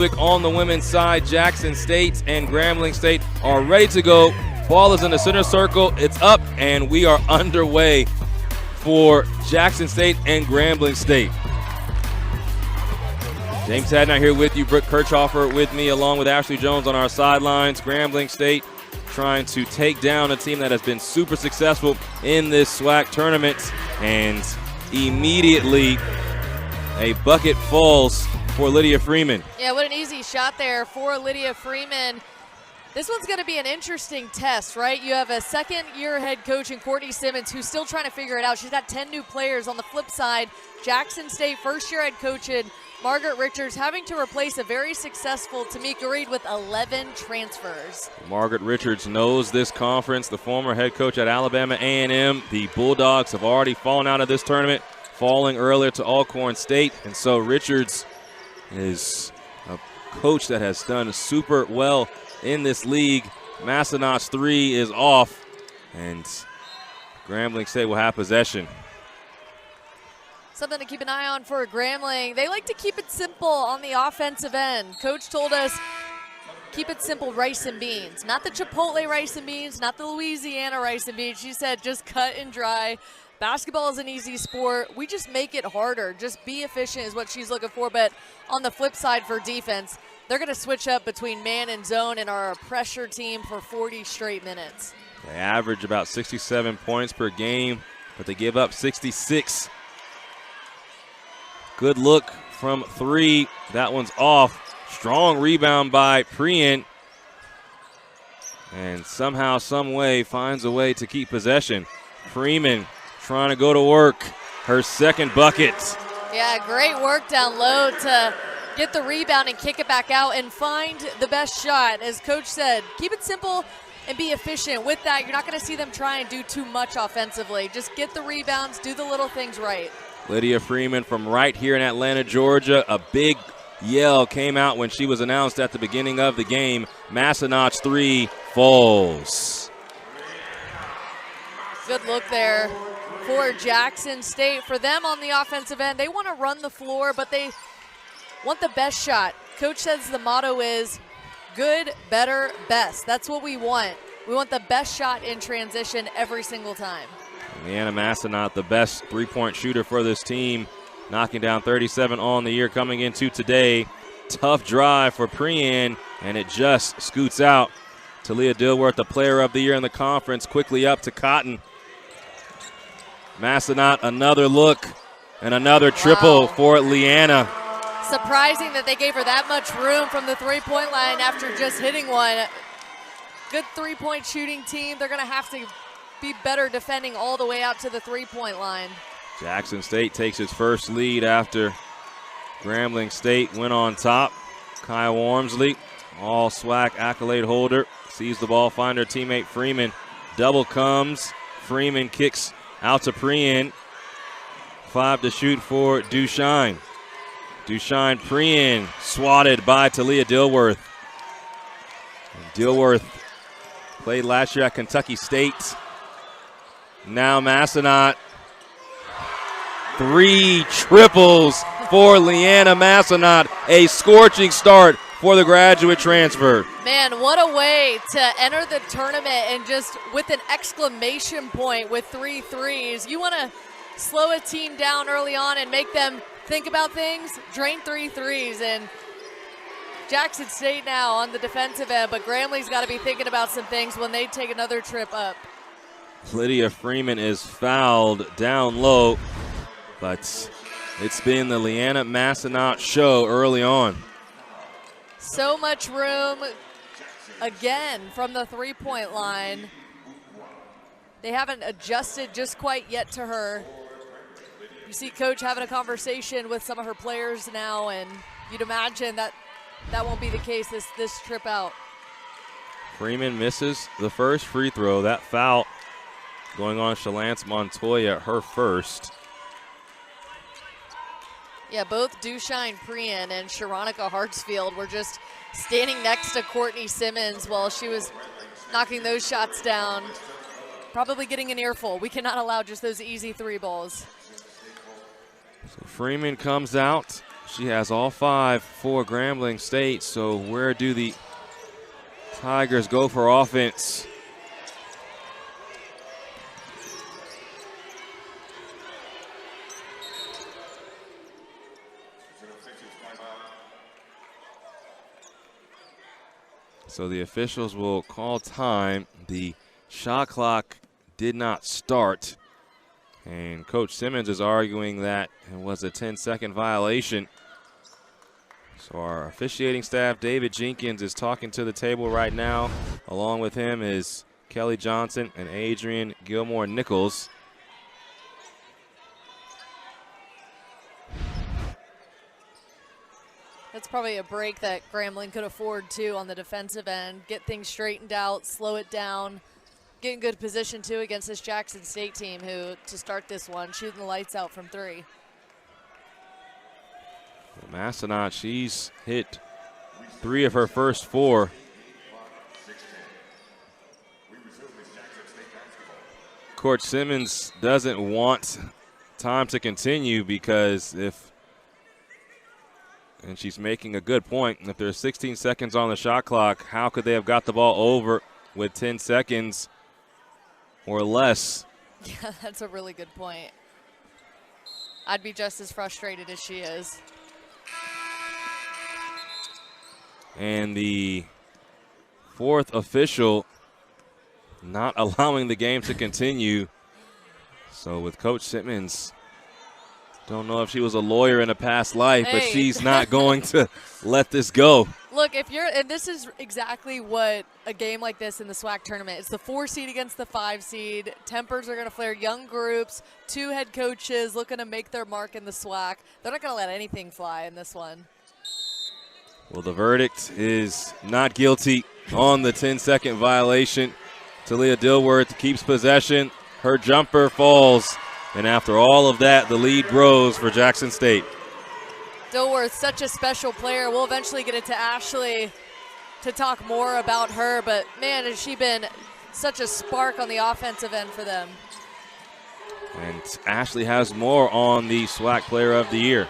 On the women's side, Jackson State and Grambling State are ready to go. Ball is in the center circle. It's up, and we are underway for Jackson State and Grambling State. James Hadnot here with you. Brooke Kirchhofer with me, along with Ashley Jones on our sidelines. Grambling State trying to take down a team that has been super successful in this SWAC tournament, and immediately a bucket falls for Lydia Freeman. Yeah, what an easy shot there for Lydia Freeman. This one's going to be an interesting test, right? You have a second-year head coach in Courtney Simmons who's still trying to figure it out. She's got 10 new players. On the flip side, Jackson State first-year head coach in Margaret Richards having to replace a very successful Tamika Reed with 11 transfers. Margaret Richards knows this conference, the former head coach at Alabama A&M. The Bulldogs have already fallen out of this tournament, falling earlier to Alcorn State, and so Richards is a coach that has done super well in this league. Massenot's three is off, and Grambling State will have possession. Something to keep an eye on for Grambling. They like to keep it simple on the offensive end. Coach told us, keep it simple, rice and beans. Not the Chipotle rice and beans, not the Louisiana rice and beans. She said just cut and dry. Basketball is an easy sport. We just make it harder. Just be efficient is what she's looking for. But on the flip side for defense, they're going to switch up between man and zone and are a pressure team for 40 straight minutes. They average about 67 points per game, but they give up 66. Good look from three. That one's off. Strong rebound by Prien. And somehow, some way, finds a way to keep possession. Freeman trying to go to work. Her second bucket. Yeah, great work down low to get the rebound and kick it back out and find the best shot. As Coach said, keep it simple and be efficient. With that, you're not going to see them try and do too much offensively. Just get the rebounds, do the little things right. Lydia Freeman from right here in Atlanta, Georgia. A big yell came out when she was announced at the beginning of the game. Massenot's three falls. Good look there for Jackson State. For them on the offensive end, they want to run the floor, but they want the best shot. Coach says the motto is good, better, best. That's what we want. We want the best shot in transition every single time. Leanna Massenot, the best three-point shooter for this team, knocking down 37 on the year coming into today. Tough drive for Prien, and it just scoots out. Talia Dilworth, the player of the year in the conference, quickly up to Cotton. Massenot, another look, and another triple for Leanna. Surprising that they gave her that much room from the three-point line after just hitting one. Good three-point shooting team. They're going to have to be better defending all the way out to the three-point line. Jackson State takes its first lead after Grambling State went on top. Kaya Wormsley, all SWAC accolade holder, sees the ball, find her teammate Freeman. Double comes. Freeman kicks out to Prien. 5 to shoot for Dushine. Dushine Prien swatted by Talia Dilworth. Dilworth played last year at Kentucky State. Now Massenot. 3 triples for Leanna Massenot. A scorching start for the graduate transfer. Man, what a way to enter the tournament, and just with an exclamation point with 3 threes. You want to slow a team down early on and make them think about things, drain 3 threes. And Jackson State now on the defensive end, but Grambling's got to be thinking about some things when they take another trip up. Lydia Freeman is fouled down low, but it's been the Leanna Massenot show early on. So much room again from the three-point line. They haven't adjusted just quite yet to her. You see Coach having a conversation with some of her players now, and you'd imagine that won't be the case this trip out. Freeman misses the first free throw. That foul going on Shalance Montoya, her first. Yeah, both Dushine Prien and Sharonica Hartsfield were just standing next to Courtney Simmons while she was knocking those shots down. Probably getting an earful. We cannot allow just those easy 3 balls. So Freeman comes out. She has all 5 for Grambling State, so where do the Tigers go for offense? So the officials will call time. The shot clock did not start. And Coach Simmons is arguing that it was a 10-second violation. So our officiating staff, David Jenkins, is talking to the table right now. Along with him is Kelly Johnson and Adrian Gilmore-Nichols. That's probably a break that Grambling could afford too on the defensive end. Get things straightened out, slow it down, get in good position too against this Jackson State team who, to start this one, shooting the lights out from 3. Well, Massenat, she's hit 3 of her first 4. Coach Simmons doesn't want time to continue because and she's making a good point, if there's 16 seconds on the shot clock, how could they have got the ball over with 10 seconds or less? Yeah, that's a really good point. I'd be just as frustrated as she is. And the 4th official not allowing the game to continue. So with Coach Simmons, don't know if she was a lawyer in a past life, but she's not going to let this go. Look, and this is exactly what a game like this in the SWAC tournament, it's the 4 seed against the 5 seed. Tempers are going to flare, young groups, 2 head coaches looking to make their mark in the SWAC. They're not going to let anything fly in this one. Well, the verdict is not guilty on the 10-second violation. Talia Dilworth keeps possession. Her jumper falls. And after all of that, the lead grows for Jackson State. Dilworth, such a special player. We'll eventually get it to Ashley to talk more about her. But, man, has she been such a spark on the offensive end for them. And Ashley has more on the SWAC Player of the Year.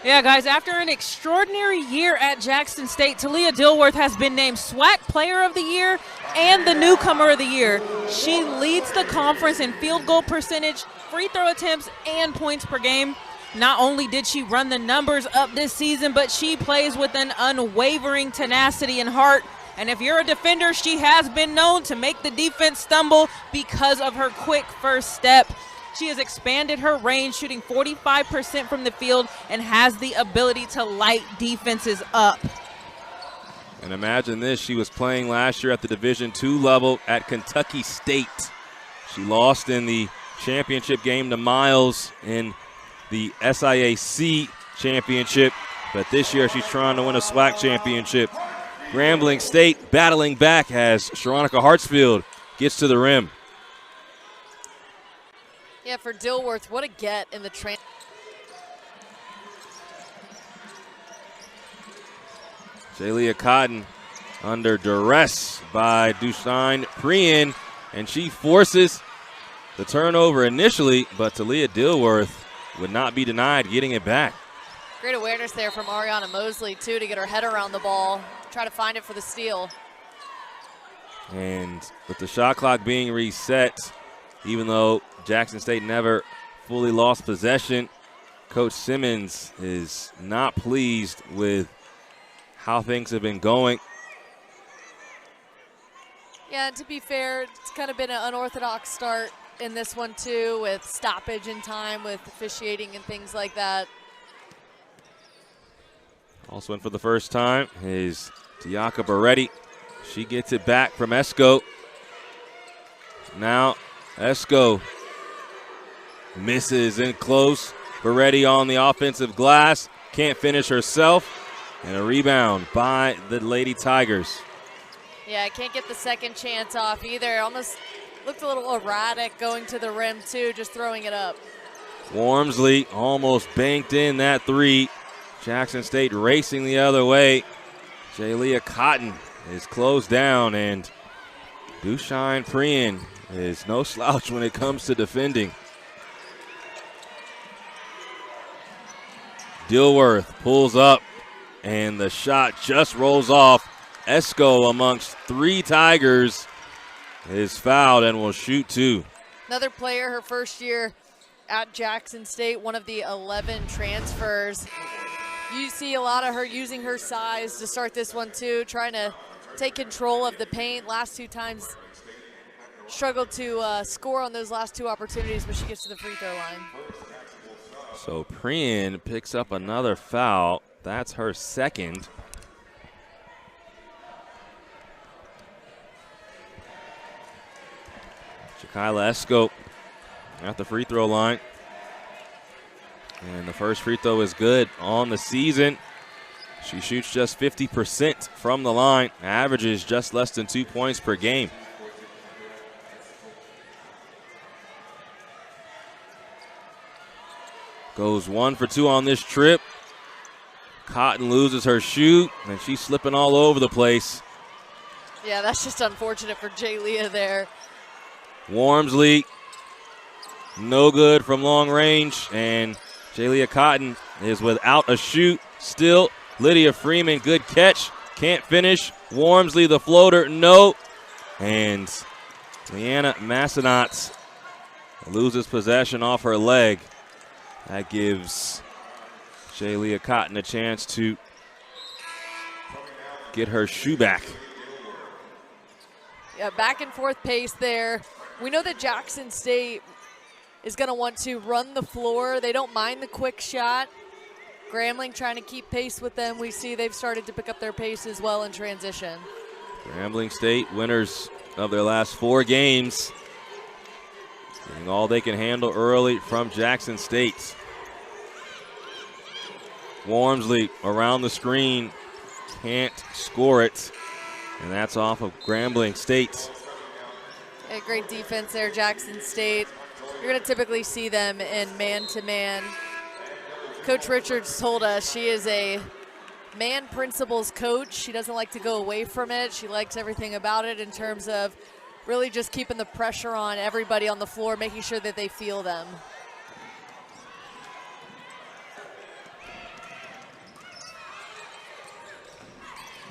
Yeah, guys, after an extraordinary year at Jackson State, Talia Dilworth has been named SWAC Player of the Year and the Newcomer of the Year. She leads the conference in field goal percentage, free throw attempts, and points per game. Not only did she run the numbers up this season, but she plays with an unwavering tenacity and heart. And if you're a defender, she has been known to make the defense stumble because of her quick first step. She has expanded her range, shooting 45% from the field, and has the ability to light defenses up. And imagine this, she was playing last year at the Division II level at Kentucky State. She lost in the championship game to Miles in the SIAC championship, but this year she's trying to win a SWAC championship. Grambling State battling back as Sharonica Hartsfield gets to the rim. Yeah, for Dilworth, what a get in the train. Jalea Cotton under duress by Dushine Prien, and she forces the turnover initially, but Talia Dilworth would not be denied getting it back. Great awareness there from Ariana Mosley, too, to get her head around the ball, try to find it for the steal. And with the shot clock being reset, even though Jackson State never fully lost possession, Coach Simmons is not pleased with how things have been going. Yeah, and to be fair, it's kind of been an unorthodox start in this one too, with stoppage in time, with officiating and things like that. Also in for the first time is Diaka Beretti. She gets it back from Esco. Now Esco misses in close. Beretti on the offensive glass. Can't finish herself. And a rebound by the Lady Tigers. Yeah, can't get the second chance off either. Almost looked a little erratic going to the rim too, just throwing it up. Wormsley almost banked in that 3. Jackson State racing the other way. Jalea Cotton is closed down, and Dushine Prien is no slouch when it comes to defending. Dilworth pulls up, and the shot just rolls off. Esco, amongst 3 Tigers, is fouled and will shoot 2. Another player, her first year at Jackson State, one of the 11 transfers. You see a lot of her using her size to start this one too, trying to take control of the paint. Last 2 times struggled to score on those last 2 opportunities, but she gets to the free throw line. So Prien picks up another foul. That's her second. Kyla Esco at the free throw line. And the first free throw is good on the season. She shoots just 50% from the line, averages just less than 2 points per game. Goes 1 for 2 on this trip. Cotton loses her shoot, and she's slipping all over the place. Yeah, that's just unfortunate for Jay Leah there. Wormsley, no good from long range, and Jalea Cotton is without a shoot still. Lydia Freeman, good catch, can't finish. Wormsley, the floater, no. And Leanna Massenat loses possession off her leg. That gives Jalea Cotton a chance to get her shoe back. Yeah, back and forth pace there. We know that Jackson State is going to want to run the floor. They don't mind the quick shot. Grambling trying to keep pace with them. We see they've started to pick up their pace as well in transition. Grambling State, winners of their last 4 games, getting all they can handle early from Jackson State. Wormsley around the screen, can't score it, and that's off of Grambling State. A great defense there, Jackson State. You're going to typically see them in man-to-man. Coach Richards told us she is a man principles coach. She doesn't like to go away from it. She likes everything about it in terms of really just keeping the pressure on everybody on the floor, making sure that they feel them.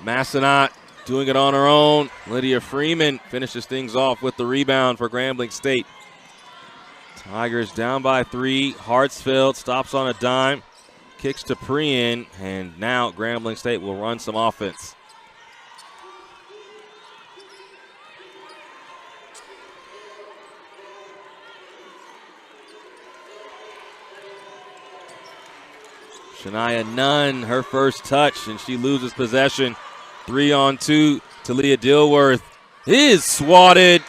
Massenat doing it on her own. Lydia Freeman finishes things off with the rebound for Grambling State. Tigers down by 3. Hartsfield stops on a dime, kicks to Prien, and now Grambling State will run some offense. Shania Nunn, her first touch, and she loses possession. 3-on-2 to Leah Dilworth. Is swatted.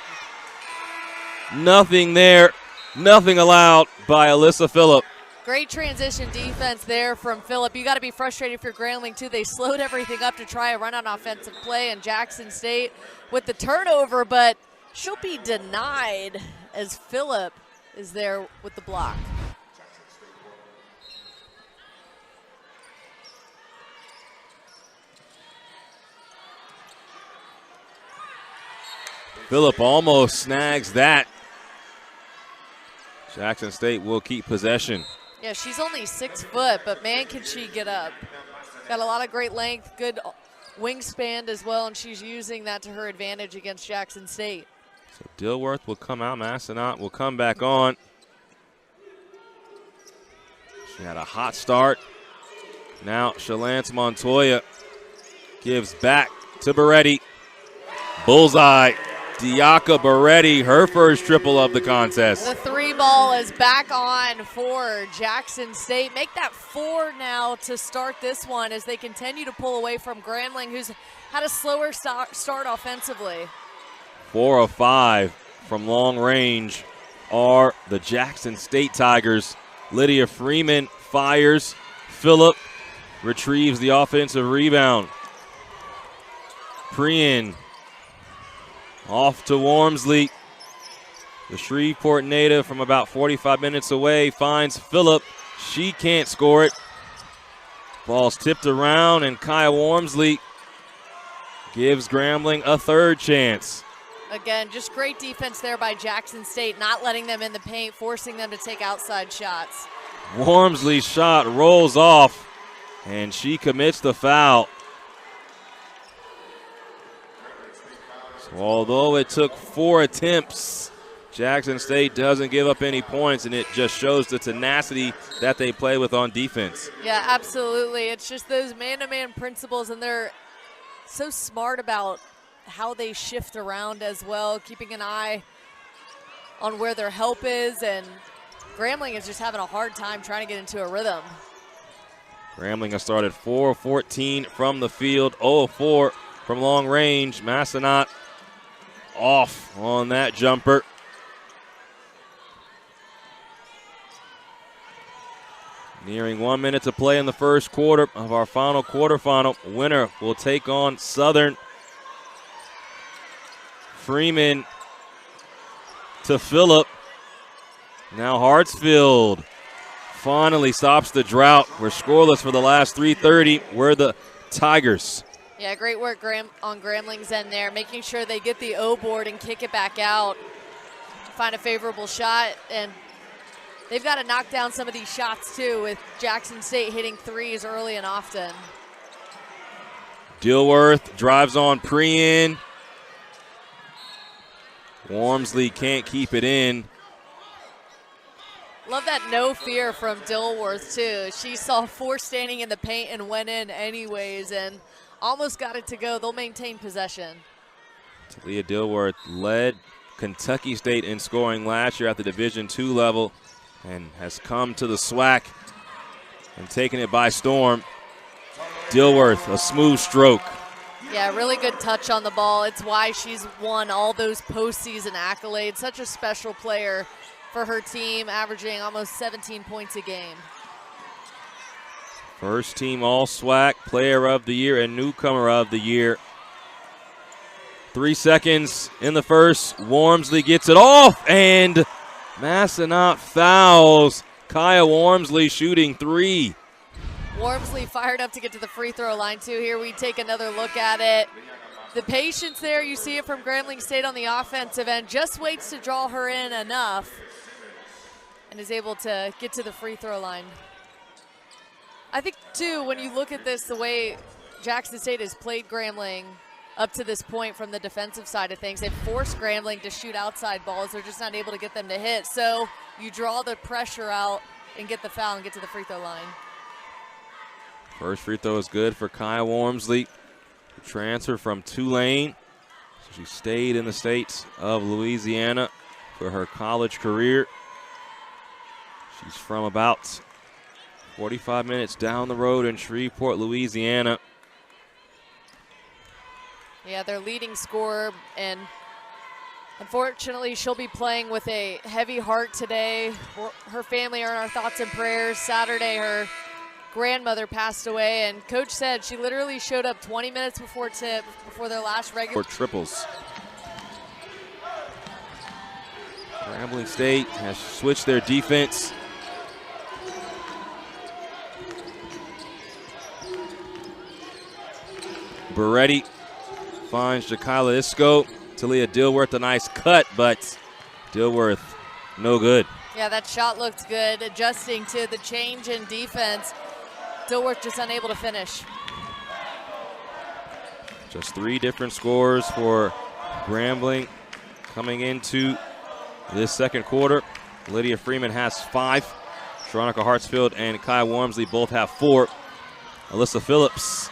Nothing there. Nothing allowed by Alyssa Phillip. Great transition defense there from Phillip. You got to be frustrated if you're Grambling too. They slowed everything up to try a run on offensive play, and Jackson State with the turnover, but she'll be denied as Phillip is there with the block. Phillip almost snags that. Jackson State will keep possession. Yeah, she's only 6 foot, but man, can she get up. Got a lot of great length, good wingspan as well, and she's using that to her advantage against Jackson State. So Dilworth will come out, Massenat will come back on. She had a hot start. Now Shalance Montoya gives back to Beretti. Bullseye. Diaka Beretti, her first triple of the contest. The 3 ball is back on for Jackson State. Make that 4 now to start this one as they continue to pull away from Grambling, who's had a slower start offensively. 4 of 5 from long range are the Jackson State Tigers. Lydia Freeman fires. Phillip retrieves the offensive rebound. Prien off to Wormsley. The Shreveport native from about 45 minutes away finds Phillip. She can't score it. Ball's tipped around, and Kaya Wormsley gives Grambling a 3rd chance. Again, just great defense there by Jackson State, not letting them in the paint, forcing them to take outside shots. Wormsley's shot rolls off, and she commits the foul. So although it took 4 attempts, Jackson State doesn't give up any points, and it just shows the tenacity that they play with on defense. Yeah, absolutely. It's just those man-to-man principles, and they're so smart about how they shift around as well, keeping an eye on where their help is, and Grambling is just having a hard time trying to get into a rhythm. Grambling has started 4-14 from the field, 0-4 from long range. Massanutt off on that jumper. Nearing 1 minute to play in the first quarter of our final quarterfinal. Winner will take on Southern. Freeman to Phillip. Now Hartsfield finally stops the drought. We're scoreless for the last 3:30. We're the Tigers. Yeah, great work on Grambling's end there, making sure they get the O board and kick it back out, find a favorable shot, and they've got to knock down some of these shots too, with Jackson State hitting threes early and often. Dilworth drives on Preen. Wormsley can't keep it in. Love that no fear from Dilworth too. She saw 4 standing in the paint and went in anyways and almost got it to go. They'll maintain possession. Talia Dilworth led Kentucky State in scoring last year at the Division II level and has come to the SWAC and taken it by storm. Dilworth, a smooth stroke. Yeah, really good touch on the ball. It's why she's won all those postseason accolades. Such a special player for her team, averaging almost 17 points a game. First team All-SWAC, Player of the Year and Newcomer of the Year. 3 seconds in the first. Wormsley gets it off, and Massanutt fouls. Kaya Wormsley shooting 3. Wormsley fired up to get to the free throw line too. Here we take another look at it. The patience there, you see it from Grambling State on the offensive end, just waits to draw her in enough and is able to get to the free throw line. I think too, when you look at this, the way Jackson State has played Grambling up to this point from the defensive side of things, they've forced Grambling to shoot outside balls. They're just not able to get them to hit. So you draw the pressure out and get the foul and get to the free throw line. First free throw is good for Kaya Wormsley. Transfer from Tulane. So she stayed in the state of Louisiana for her college career. She's from about 45 minutes down the road in Shreveport, Louisiana. Yeah, their leading scorer, and unfortunately she'll be playing with a heavy heart today. Her family are in our thoughts and prayers. Saturday, her grandmother passed away, and coach said she literally showed up 20 minutes before tip, before their last regular. For triples. Grambling State has switched their defense. Beretti finds Jakila Isco. Talia Dilworth, a nice cut, but Dilworth no good. Yeah, that shot looked good, adjusting to the change in defense. Dilworth just unable to finish. Just 3 different scores for Grambling coming into this second quarter. Lydia Freeman has 5. Sharonica Hartsfield and Kai Wormsley both have 4. Alyssa Phillips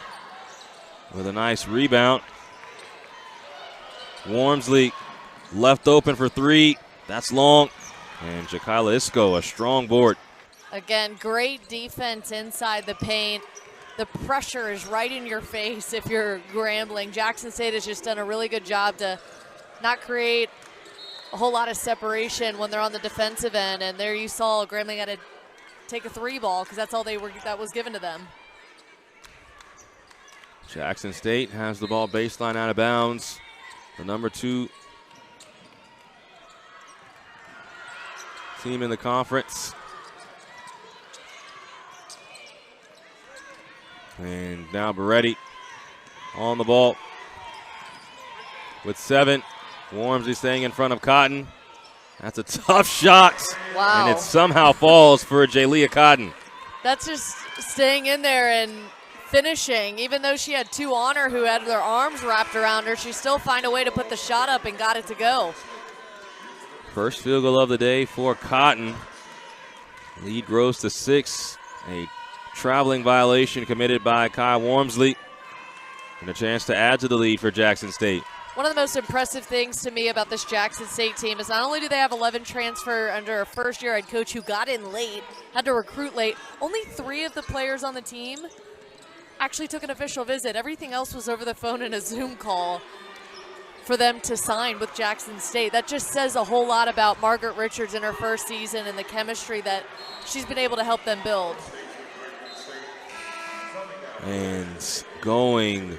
with a nice rebound. Wormsley left open for 3. That's long. And Jakila Isco, a strong board. Again, great defense inside the paint. The pressure is right in your face if you're Grambling. Jackson State has just done a really good job to not create a whole lot of separation when they're on the defensive end. And there you saw Grambling had to take a 3 ball because that's all that was given to them. Jackson State has the ball baseline out of bounds. The number 2 team in the conference. And now Beretti on the ball with 7. Wormsley staying in front of Cotton. That's a tough shot. Wow. And it somehow falls for Jalea Cotton. That's just staying in there and finishing. Even though she had two on her who had their arms wrapped around her, she still found a way to put the shot up and got it to go. First field goal of the day for Cotton. Lead grows to 6. A traveling violation committed by Kai Wormsley. And a chance to add to the lead for Jackson State. One of the most impressive things to me about this Jackson State team is not only do they have 11 transfer under a first-year head coach who got in late, had to recruit late, only 3 of the players on the team actually took an official visit. Everything else was over the phone in a Zoom call for them to sign with Jackson State. That just says a whole lot about Margaret Richards in her first season and the chemistry that she's been able to help them build. And going,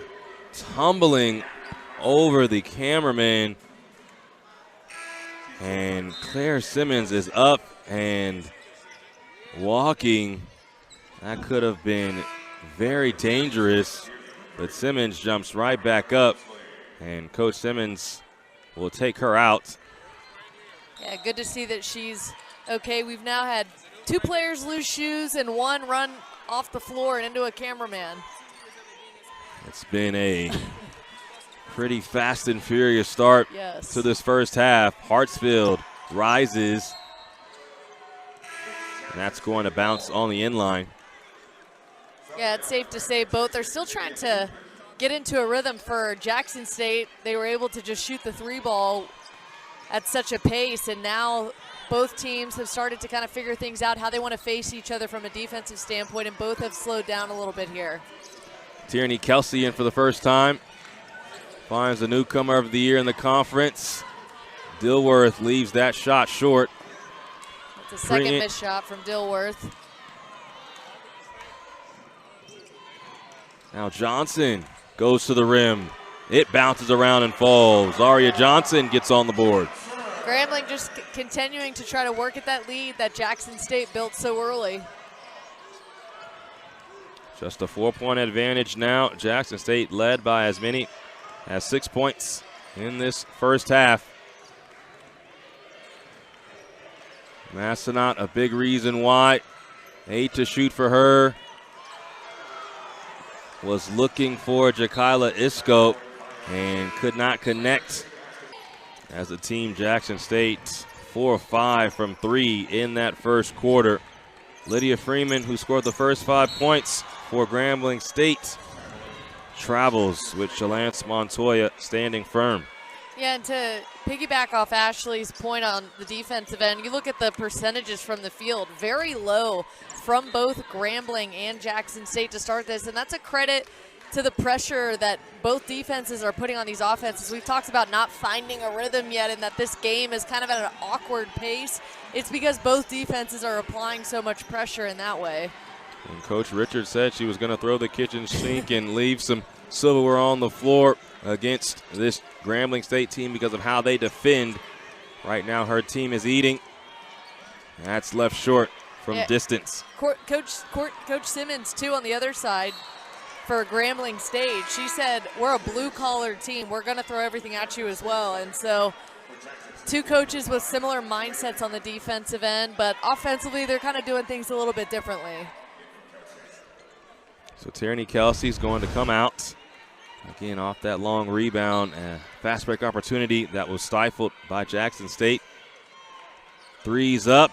tumbling over the cameraman. And Claire Simmons is up and walking. That could have been very dangerous, but Simmons jumps right back up, and Coach Simmons will take her out. Yeah, good to see that she's okay. We've now had 2 players lose shoes and 1 run off the floor and into a cameraman. It's been a pretty fast and furious start to this first half. Hartsfield rises, and that's going to bounce on the inline. Yeah, it's safe to say both are still trying to get into a rhythm. For Jackson State, they were able to just shoot the 3 ball at such a pace, and now both teams have started to kind of figure things out, how they want to face each other from a defensive standpoint, and both have slowed down a little bit here. Tierney Kelsey in for the first time. Finds the newcomer of the year in the conference. Dilworth leaves that shot short. It's a second missed shot from Dilworth. Now Johnson goes to the rim. It bounces around and falls. Zaria Johnson gets on the board. Grambling just continuing to try to work at that lead that Jackson State built so early. Just a 4-point advantage now. Jackson State led by as many as 6 points in this first half. Massenat, a big reason why. 8 to shoot for her. Was looking for Jakayla Isco and could not connect. As a team, Jackson State 4 of 5 from 3 in that first quarter. Lydia Freeman, who scored the first 5 points for Grambling State, travels with Shalance Montoya standing firm. Yeah, and to piggyback off Ashley's point on the defensive end, you look at the percentages from the field, very low from both Grambling and Jackson State to start this, and that's a credit to the pressure that both defenses are putting on these offenses. We've talked about not finding a rhythm yet and that this game is kind of at an awkward pace. It's because both defenses are applying so much pressure in that way. And Coach Richards said she was going to throw the kitchen sink and leave some silverware on the floor against this Grambling State team because of how they defend. Right now her team is eating. That's left short from distance. Coach Simmons, too, on the other side for Grambling State. She said, we're a blue-collar team. We're going to throw everything at you as well. And so 2 coaches with similar mindsets on the defensive end, but offensively they're kind of doing things a little bit differently. So Tierney Kelsey's going to come out. Again, off that long rebound, fast break opportunity that was stifled by Jackson State. 3's up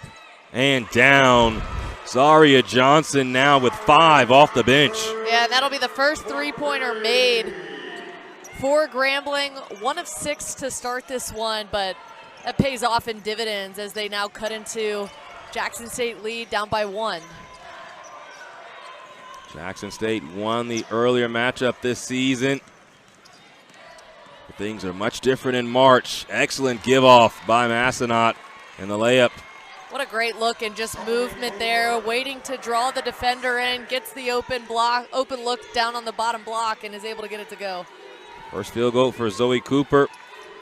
and down. Zaria Johnson now with 5 off the bench. Yeah, that'll be the first 3-pointer made for Grambling. 1 of 6 to start this one, but that pays off in dividends as they now cut into Jackson State lead down by 1. Jackson State won the earlier matchup this season. But things are much different in March. Excellent give-off by Massenat in the layup. What a great look and just movement there, waiting to draw the defender in, gets the open look down on the bottom block and is able to get it to go. First field goal for Zoe Cooper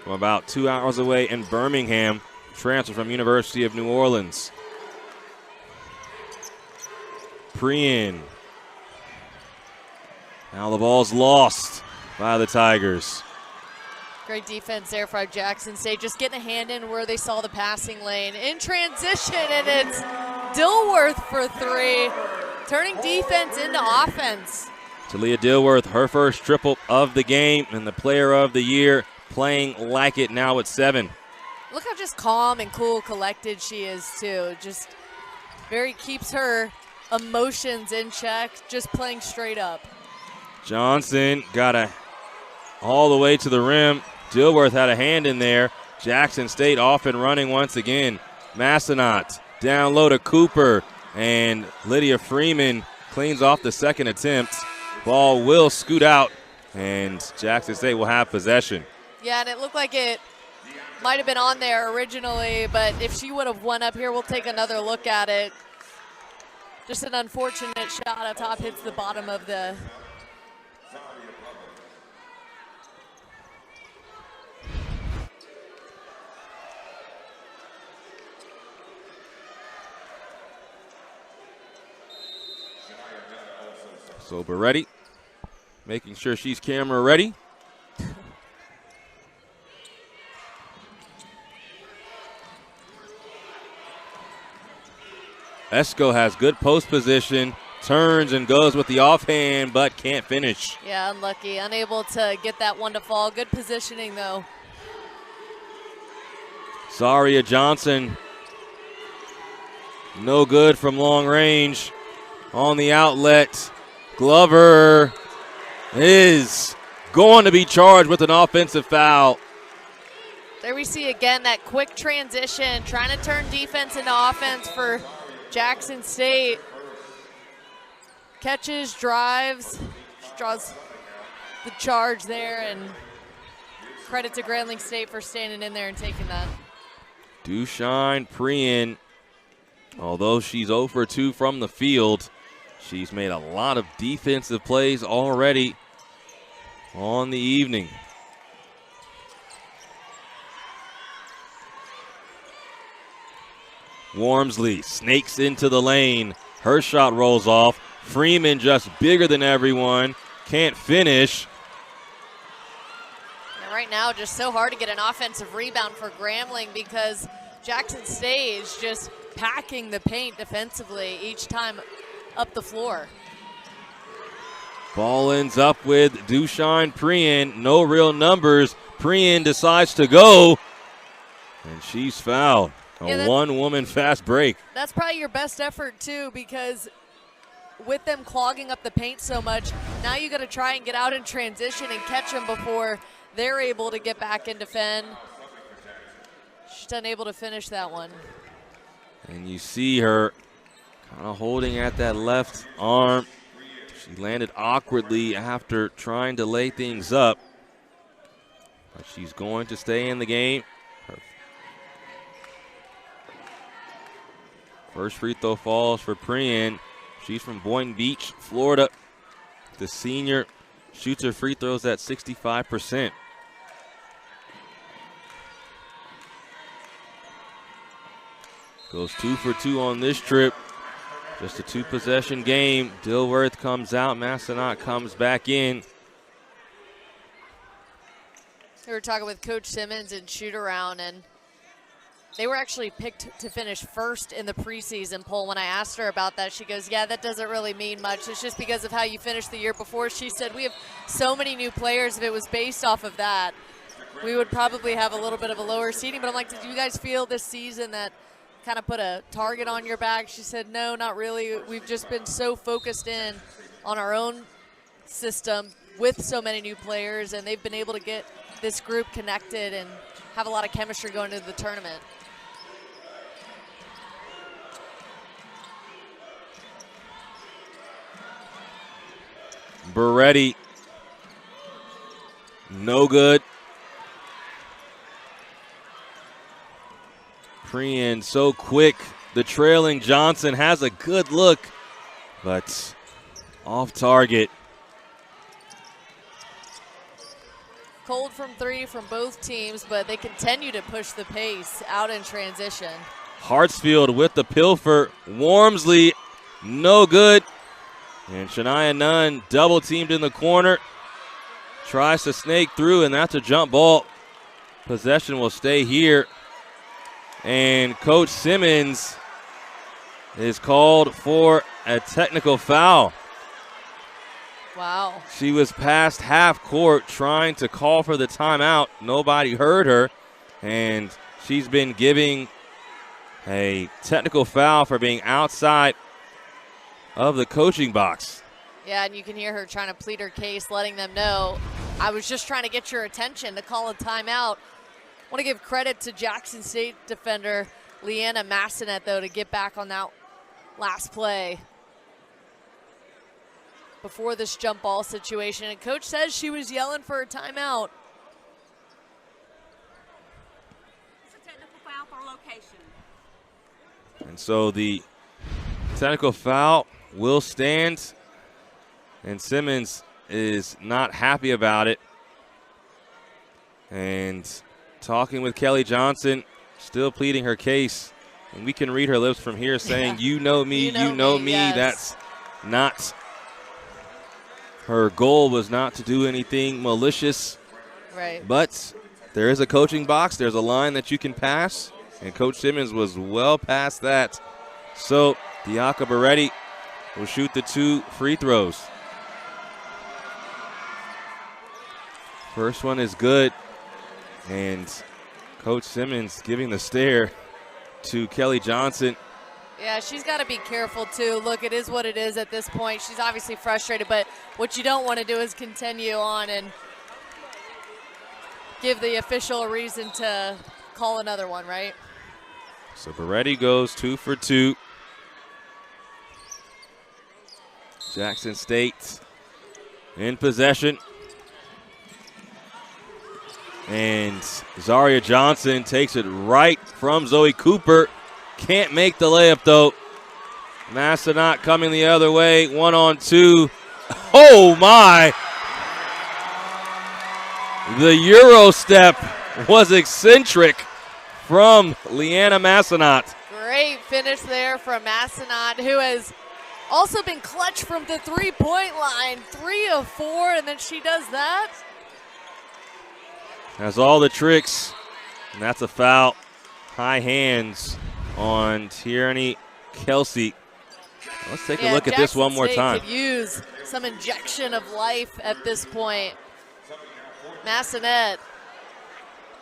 from about 2 hours away in Birmingham, transfer from University of New Orleans. Prien. Now the ball's lost by the Tigers. Great defense there for Jackson State, just getting a hand in where they saw the passing lane. In transition, and it's Dilworth for 3, turning defense into offense. Talia Dilworth, her first triple of the game, and the player of the year, playing like it now at 7. Look how just calm and cool, collected she is too. Just keeps her emotions in check, just playing straight up. Johnson got all the way to the rim. Dilworth had a hand in there. Jackson State off and running once again. Massenot down low to Cooper, and Lydia Freeman cleans off the second attempt. Ball will scoot out, and Jackson State will have possession. Yeah, and it looked like it might have been on there originally, but if she would have won up here, we'll take another look at it. Just an unfortunate shot up top, hits the bottom of the So Beretti making sure she's camera ready. Esco has good post position, turns and goes with the offhand, but can't finish. Yeah, unlucky, unable to get that one to fall. Good positioning though. Zaria Johnson, no good from long range. On the outlet, Glover is going to be charged with an offensive foul. There we see again that quick transition, trying to turn defense into offense for Jackson State. Catches, drives, draws the charge there, and credit to Grambling State for standing in there and taking that. Dushine Prien, although she's 0 for 2 from the field, she's made a lot of defensive plays already on the evening. Wormsley snakes into the lane. Her shot rolls off. Freeman just bigger than everyone. Can't finish. And right now, just so hard to get an offensive rebound for Grambling because Jackson State is just packing the paint defensively each time up the floor. Ball ends up with Dushine Prien. No real numbers. Prien decides to go, and she's fouled. A one-woman fast break. That's probably your best effort, too, because with them clogging up the paint so much, now you got to try and get out in transition and catch them before they're able to get back and defend. She's unable to finish that one. And you see her kind of holding at that left arm. She landed awkwardly after trying to lay things up, but she's going to stay in the game. Her first free throw falls for Prien. She's from Boynton Beach, Florida. The senior shoots her free throws at 65%. Goes 2 for 2 on this trip. Just a 2-possession game. Dilworth comes out. Massenot comes back in. We were talking with Coach Simmons in shoot-around, and they were actually picked to finish first in the preseason poll. When I asked her about that, she goes, yeah, that doesn't really mean much. It's just because of how you finished the year before. She said, we have so many new players. If it was based off of that, we would probably have a little bit of a lower seeding. But I'm like, did you guys feel this season that kind of put a target on your back? She said, no, not really. We've just been so focused in on our own system with so many new players, and they've been able to get this group connected and have a lot of chemistry going into the tournament. Beretti, no good. Prien so quick. The trailing Johnson has a good look, but off target. Cold from 3 from both teams, but they continue to push the pace out in transition. Hartsfield with the pilfer. Wormsley, no good. And Shania Nunn double teamed in the corner. Tries to snake through, and that's a jump ball. Possession will stay here. And Coach Simmons is called for a technical foul. Wow. She was past half court trying to call for the timeout. Nobody heard her, and she's been giving a technical foul for being outside of the coaching box. Yeah, and you can hear her trying to plead her case, letting them know, I was just trying to get your attention to call a timeout. I want to give credit to Jackson State defender Leanna Massonet, though, to get back on that last play before this jump ball situation. And coach says she was yelling for a timeout. It's a technical foul for location. And so the technical foul will stand, and Simmons is not happy about it. And talking with Kelly Johnson, still pleading her case. And we can read her lips from here saying, you know me, you know me. Yes. That's not, her goal was not to do anything malicious. Right. But there is a coaching box. There's a line that you can pass. And Coach Simmons was well past that. So Diaka Beretti will shoot the 2 free throws. First one is good. And Coach Simmons giving the stare to Kelly Johnson. Yeah, she's got to be careful, too. Look, it is what it is at this point. She's obviously frustrated, but what you don't want to do is continue on and give the official a reason to call another one, right? So Beretti goes 2 for 2. Jackson State in possession. And Zaria Johnson takes it right from Zoe Cooper. Can't make the layup, though. Massonet coming the other way, 1-on-2. Oh, my. The Euro step was eccentric from Leanna Massonet. Great finish there from Massonet, who has also been clutch from the three-point line. 3 of 4, and then she does that. Has all the tricks, and that's a foul. High hands on Tierney Kelsey. Let's take a look at this one more time. Could use some injection of life at this point. Massonet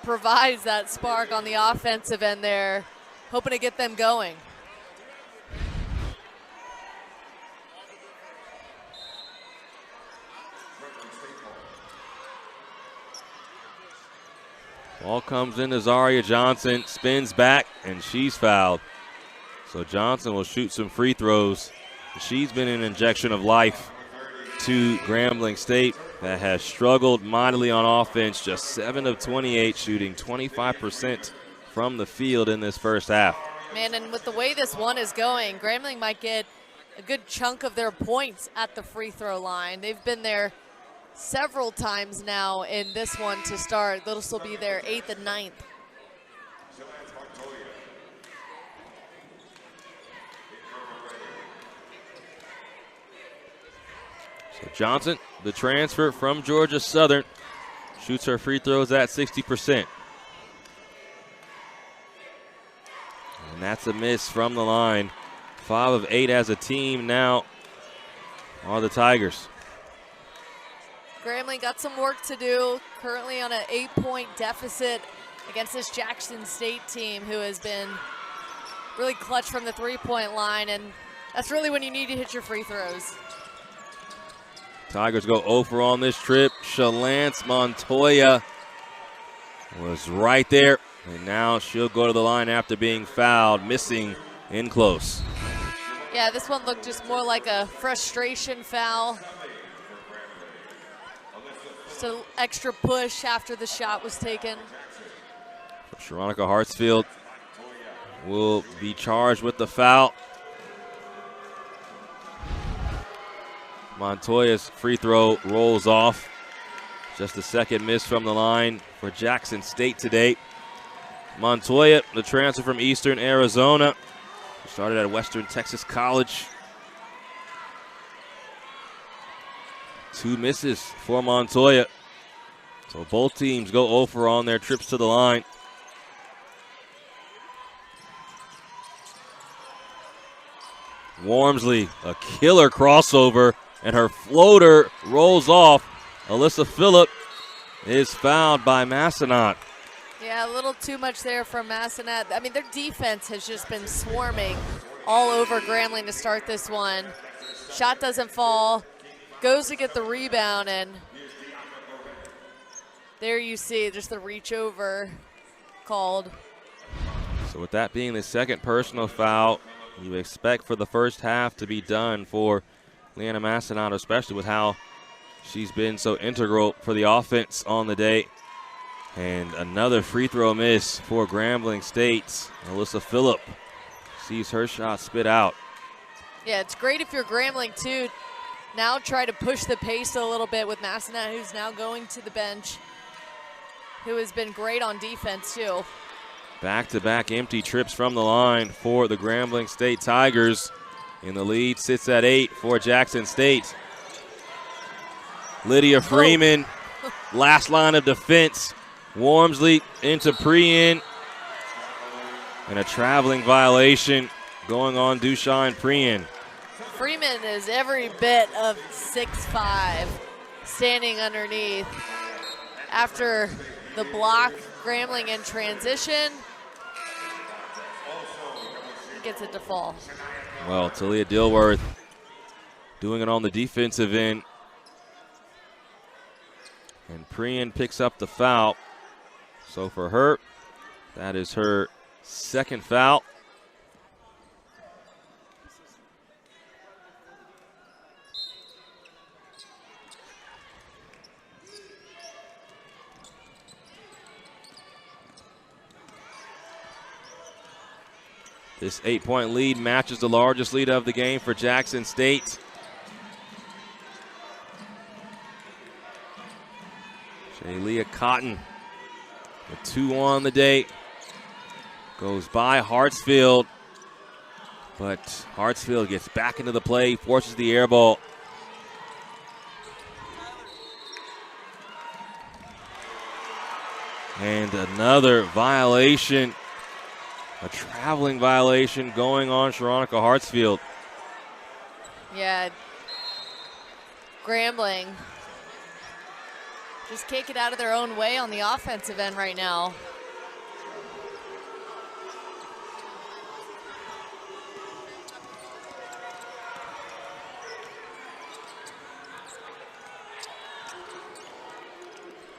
provides that spark on the offensive end there, hoping to get them going. Ball comes into Zaria Johnson, spins back, and she's fouled. So Johnson will shoot some free throws. She's been an injection of life to Grambling State that has struggled mightily on offense, just 7 of 28, shooting 25% from the field in this first half. Man, and with the way this one is going, Grambling might get a good chunk of their points at the free throw line. They've been there several times now in this one to start. This will be their 8th and 9th. So Johnson, the transfer from Georgia Southern, shoots her free throws at 60%. And that's a miss from the line. 5 of 8 as a team now are the Tigers. Grambling got some work to do, currently on an 8-point deficit against this Jackson State team who has been really clutch from the three-point line, and that's really when you need to hit your free throws. Tigers go 0 for on this trip. Shalance Montoya was right there, and now she'll go to the line after being fouled, missing in close. Yeah, this one looked just more like a frustration foul. Just an extra push after the shot was taken. Sharonica Hartsfield will be charged with the foul. Montoya's free throw rolls off. Just the second miss from the line for Jackson State today. Montoya, the transfer from Eastern Arizona, started at Western Texas College. 2 misses for Montoya. So both teams go 0 for on their trips to the line. Wormsley, a killer crossover, and her floater rolls off. Alyssa Phillip is fouled by Massenat. Yeah, a little too much there from Massenat. I mean, their defense has just been swarming all over Grambling to start this one. Shot doesn't fall, goes to get the rebound, and there you see just the reach over called. So with that being the second personal foul, you expect for the first half to be done for Leanna Massenat, especially with how she's been so integral for the offense on the day. And another free throw miss for Grambling State. Alyssa Phillip sees her shot spit out. Yeah, it's great if you're Grambling too. Now try to push the pace a little bit with Massenat, who's now going to the bench, who has been great on defense too. Back-to-back empty trips from the line for the Grambling State Tigers. And the lead sits at 8 for Jackson State. Lydia Freeman, last line of defense. Wormsley into Prien. And a traveling violation going on Dushan Prien. Freeman is every bit of 6'5", standing underneath. After the block, Grambling in transition. Gets it to fall. Well, Talia Dilworth doing it on the defensive end. And Prien picks up the foul. So for her, that is her second foul. This 8-point lead matches the largest lead of the game for Jackson State. Shaylia Cotton, the 2 on the day, goes by Hartsfield, but Hartsfield gets back into the play, forces the air ball. And another violation. A traveling violation going on Sharonica Hartsfield. Yeah, Grambling just can't get out of their own way on the offensive end right now.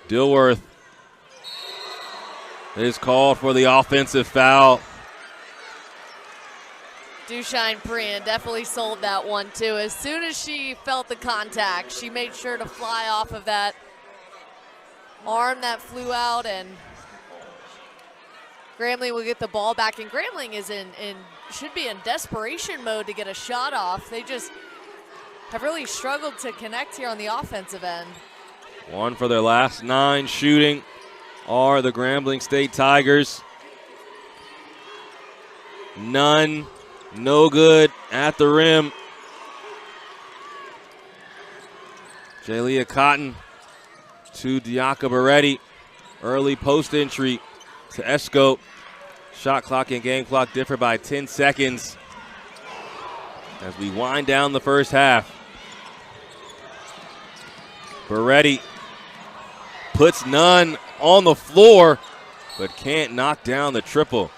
Dilworth is called for the offensive foul. Dushan Prien definitely sold that one too. As soon as she felt the contact, she made sure to fly off of that arm that flew out, and Grambling will get the ball back. And Grambling is should be in desperation mode to get a shot off. They just have really struggled to connect here on the offensive end. 1 for their last 9 shooting are the Grambling State Tigers. None. No good at the rim. Jaylia Cotton to Diaka Beretti. Early post entry to Esco. Shot clock and game clock differ by 10 seconds as we wind down the first half. Beretti puts none on the floor, but can't knock down the triple.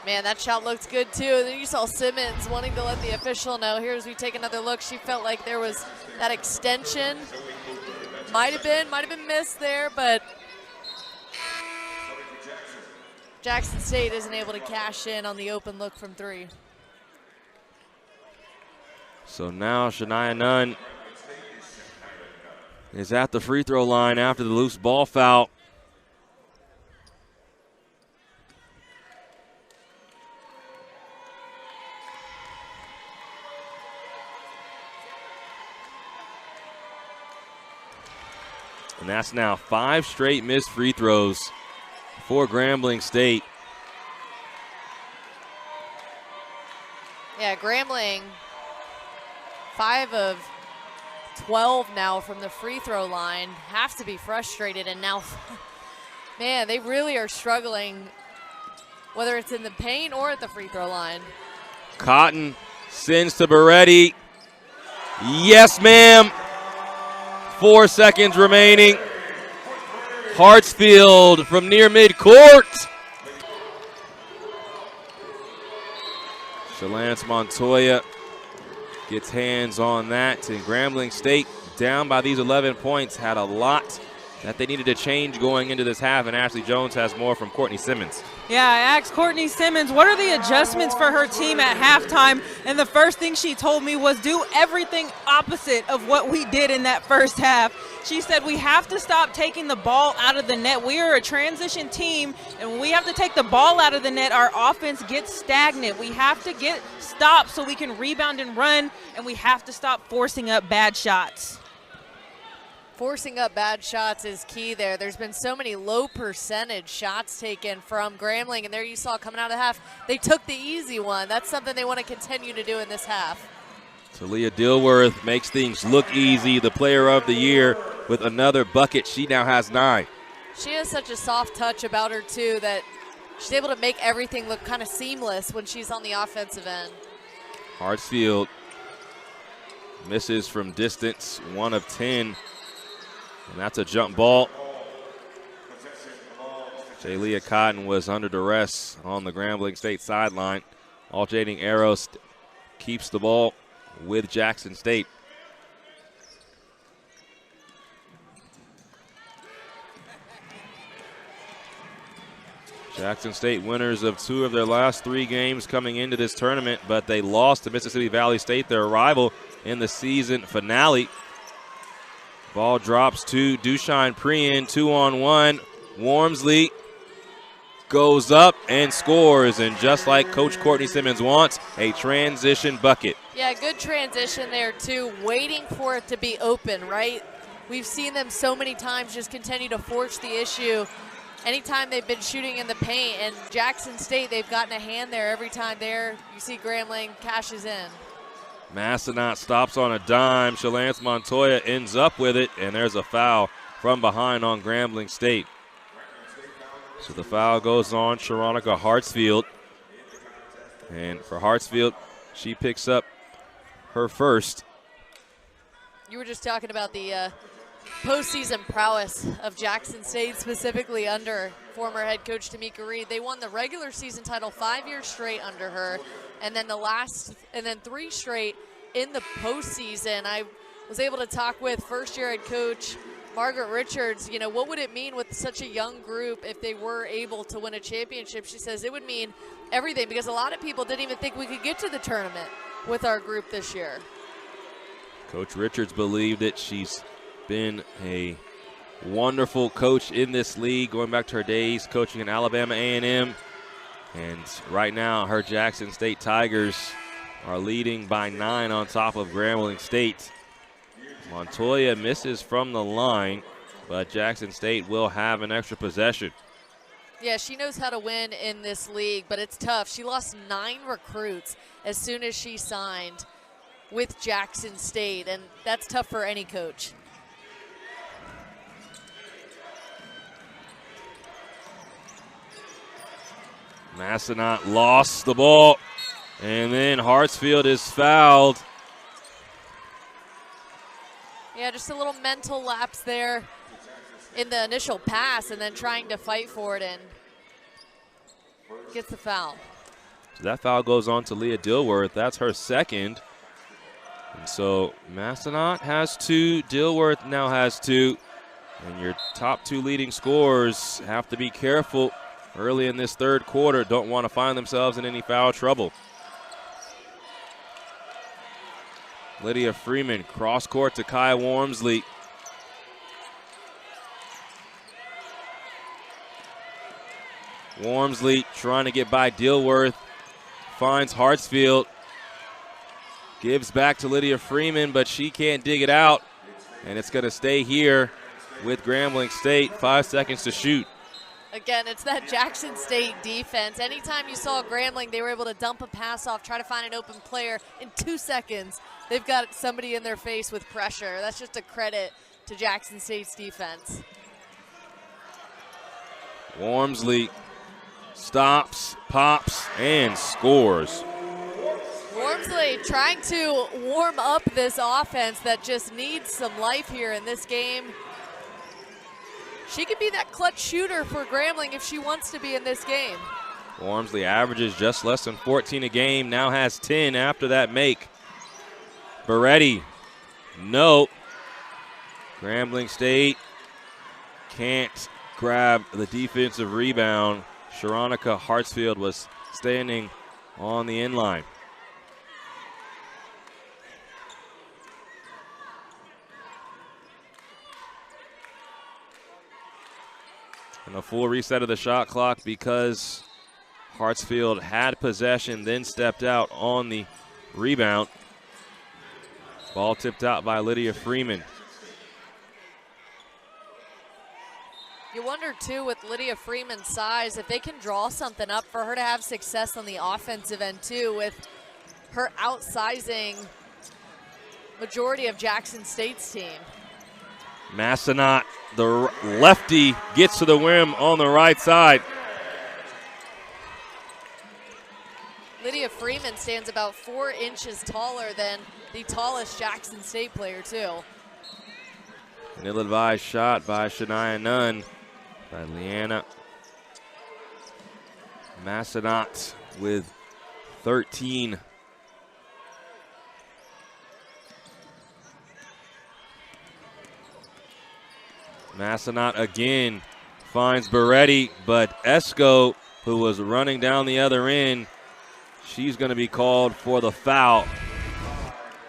Man, that shot looked good too. Then you saw Simmons wanting to let the official know. Here as we take another look, she felt like there was that extension. Might have been missed there, but Jackson State isn't able to cash in on the open look from 3. So now Shania Nunn is at the free throw line after the loose ball foul. And that's now 5 straight missed free throws for Grambling State. Yeah, Grambling, 5 of 12 now from the free throw line. Have to be frustrated, and now, man, they really are struggling, whether it's in the paint or at the free throw line. Cotton sends to Beretti. Yes, ma'am. 4 seconds remaining. Hartsfield from near midcourt. Shalance Montoya gets hands on that, and Grambling State, down by these 11 points, had a lot that they needed to change going into this half, and Ashley Jones has more from Courtney Simmons. Yeah, I asked Courtney Simmons, what are the adjustments for her team at halftime? And the first thing she told me was do everything opposite of what we did in that first half. She said we have to stop taking the ball out of the net. We are a transition team, and when we have to take the ball out of the net, our offense gets stagnant. We have to get stopped so we can rebound and run, and we have to stop forcing up bad shots. Forcing up bad shots is key there. There's been so many low percentage shots taken from Grambling, and there you saw coming out of the half, they took the easy one. That's something they want to continue to do in this half. Talia Dilworth makes things look easy, the player of the year with another bucket. She now has 9. She has such a soft touch about her, too, that she's able to make everything look kind of seamless when she's on the offensive end. Hartsfield misses from distance, 1 of 10. And that's a jump ball. Jayleah Cotton was under duress on the Grambling State sideline. Alternating arrows keeps the ball with Jackson State. Jackson State winners of 2 of their last 3 games coming into this tournament, but they lost to Mississippi Valley State, their rival, in the season finale. Ball drops to Dushine Prien, 2-on-1. Wormsley goes up and scores, and just like Coach Courtney Simmons wants, a transition bucket. Yeah, good transition there, too, waiting for it to be open, right? We've seen them so many times just continue to force the issue anytime they've been shooting in the paint, and Jackson State, they've gotten a hand there every time there. You see Grambling cashes in. Massenat stops on a dime. Shalance Montoya ends up with it, and there's a foul from behind on Grambling State. So the foul goes on Sharonica Hartsfield. And for Hartsfield, she picks up her first. You were just talking about the postseason prowess of Jackson State, specifically under former head coach Tamika Reed. They won the regular season title 5 years straight under her, and then 3 straight in the postseason. I was able to talk with first-year head coach Margaret Richards. You know, what would it mean with such a young group if they were able to win a championship? She says it would mean everything, because a lot of people didn't even think we could get to the tournament with our group this year. Coach Richards believed it. She's been a wonderful coach in this league, going back to her days coaching in Alabama A&M. And right now, her Jackson State Tigers are leading by 9 on top of Grambling State. Montoya misses from the line, but Jackson State will have an extra possession. Yeah, she knows how to win in this league, but it's tough. She lost 9 recruits as soon as she signed with Jackson State, and that's tough for any coach. Massenat lost the ball, and then Hartsfield is fouled. Yeah, just a little mental lapse there in the initial pass, and then trying to fight for it, and gets the foul. So that foul goes on to Leah Dilworth. That's her second. And so Massenat has 2, Dilworth now has 2. And your top 2 leading scorers have to be careful early in this third quarter. Don't want to find themselves in any foul trouble. Lydia Freeman, cross court to Kai Wormsley. Wormsley trying to get by Dilworth, finds Hartsfield, gives back to Lydia Freeman, but she can't dig it out, and it's going to stay here with Grambling State. 5 seconds to shoot. Again, it's that Jackson State defense. Anytime you saw Grambling, they were able to dump a pass off, try to find an open player. In 2 seconds, they've got somebody in their face with pressure. That's just a credit to Jackson State's defense. Wormsley stops, pops, and scores. Wormsley trying to warm up this offense that just needs some life here in this game. She could be that clutch shooter for Grambling if she wants to be in this game. Wormsley averages just less than 14 a game, now has 10 after that make. Beretti, no. Grambling State can't grab the defensive rebound. Sharonica Hartsfield was standing on the inline. And a full reset of the shot clock because Hartsfield had possession, then stepped out on the rebound. Ball tipped out by Lydia Freeman. You wonder, too, with Lydia Freeman's size, if they can draw something up for her to have success on the offensive end, too, with her outsizing majority of Jackson State's team. Massenat, the lefty, gets to the rim on the right side. Lydia Freeman stands about 4 inches taller than the tallest Jackson State player, too. An ill-advised shot by Shania Nunn, by Leanna Massenat with 13. Massenat again finds Beretti, but Esco, who was running down the other end, she's going to be called for the foul.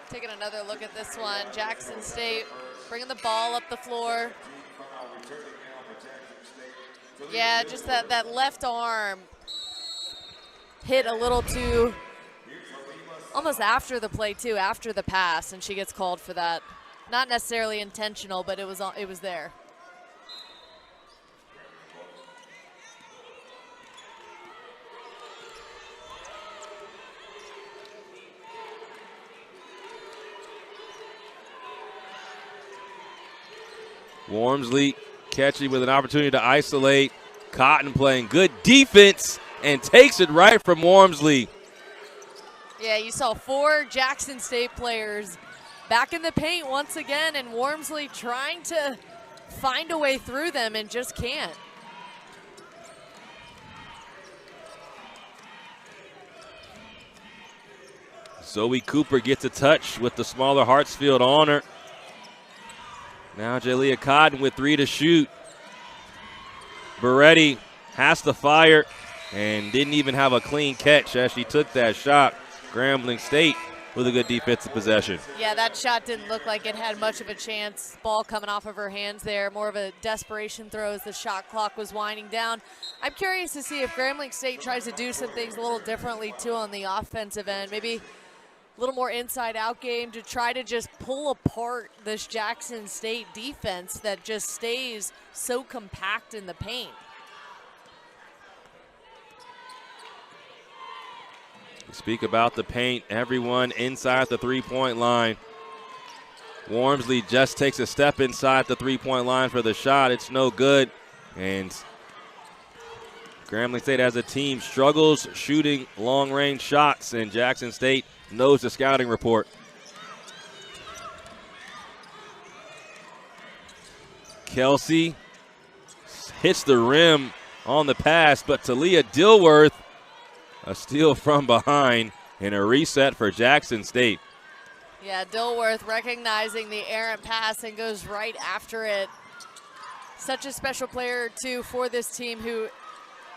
Taking another look at this one. Jackson State bringing the ball up the floor. Yeah, just that left arm hit a little too, almost after the play too, after the pass, and she gets called for that. Not necessarily intentional, but it was there. Wormsley catching with an opportunity to isolate. Cotton playing good defense and takes it right from Wormsley. Yeah, you saw 4 Jackson State players back in the paint once again, and Wormsley trying to find a way through them and just can't. Zoe Cooper gets a touch with the smaller Hartsfield on her. Now Jalea Cotton with 3 to shoot. Beretti has to fire and didn't even have a clean catch as she took that shot. Grambling State with a good defensive possession. Yeah, that shot didn't look like it had much of a chance. Ball coming off of her hands there. More of a desperation throw as the shot clock was winding down. I'm curious to see if Grambling State tries to do some things a little differently too on the offensive end. Maybe a little more inside-out game to try to just pull apart this Jackson State defense that just stays so compact in the paint. Speak about the paint, everyone inside the three-point line. Wormsley just takes a step inside the three-point line for the shot. It's no good. And Grambling State as a team struggles shooting long-range shots, and Jackson State knows the scouting report. Kelsey hits the rim on the pass, but Talia Dilworth, a steal from behind and a reset for Jackson State. Yeah, Dilworth recognizing the errant pass and goes right after it. Such a special player, too, for this team who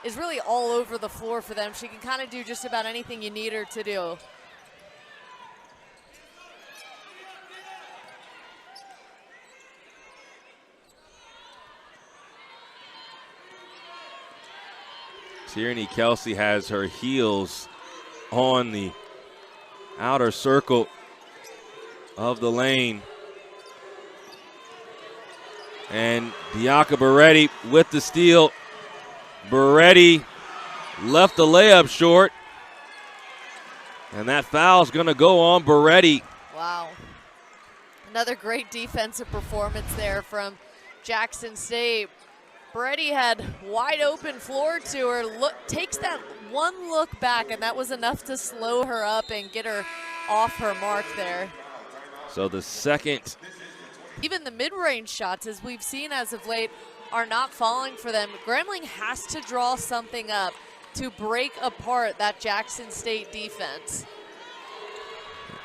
is really all over the floor for them. She can kind of do just about anything you need her to do. Tierney Kelsey has her heels on the outer circle of the lane. And Bianca Beretti with the steal. Beretti left the layup short. And that foul's going to go on Beretti. Wow. Another great defensive performance there from Jackson State. Beretti had wide open floor to her, takes that one look back, and that was enough to slow her up and get her off her mark there. So the second. Even the mid-range shots, as we've seen as of late, are not falling for them. Grambling has to draw something up to break apart that Jackson State defense.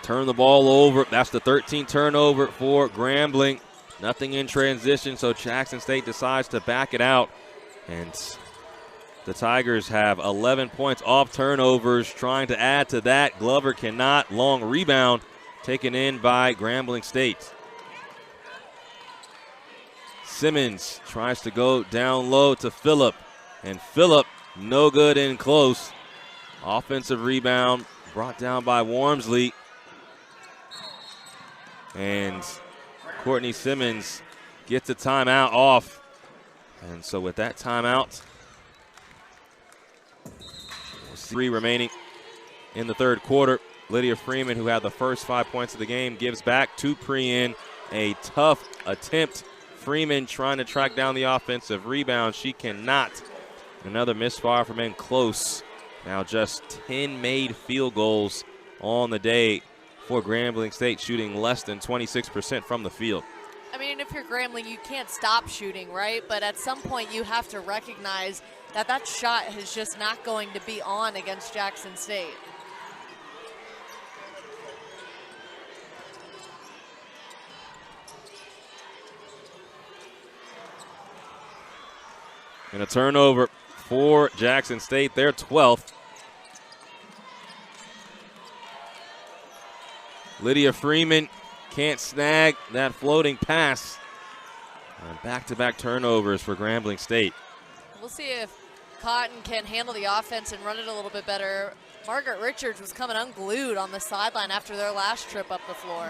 Turn the ball over. That's the 13th turnover for Grambling. Nothing in transition, so Jackson State decides to back it out. And the Tigers have 11 points off turnovers. Trying to add to that. Glover cannot. Long rebound taken in by Grambling State. Simmons tries to go down low to Phillip. And Phillip, no good in close. Offensive rebound brought down by Wormsley. And Courtney Simmons gets a timeout off. And so with that timeout, 3 remaining in the third quarter. Lydia Freeman, who had the first 5 points of the game, gives back to Prien. A tough attempt. Freeman trying to track down the offensive rebound. She cannot. Another misfire from in close. Now just 10 made field goals on the day for Grambling State, shooting less than 26% from the field. I mean, if you're Grambling, you can't stop shooting, right? But at some point, you have to recognize that that shot is just not going to be on against Jackson State. And a turnover for Jackson State, their 12th. Lydia Freeman can't snag that floating pass. And back-to-back turnovers for Grambling State. We'll see if Cotton can handle the offense and run it a little bit better. Margaret Richards was coming unglued on the sideline after their last trip up the floor.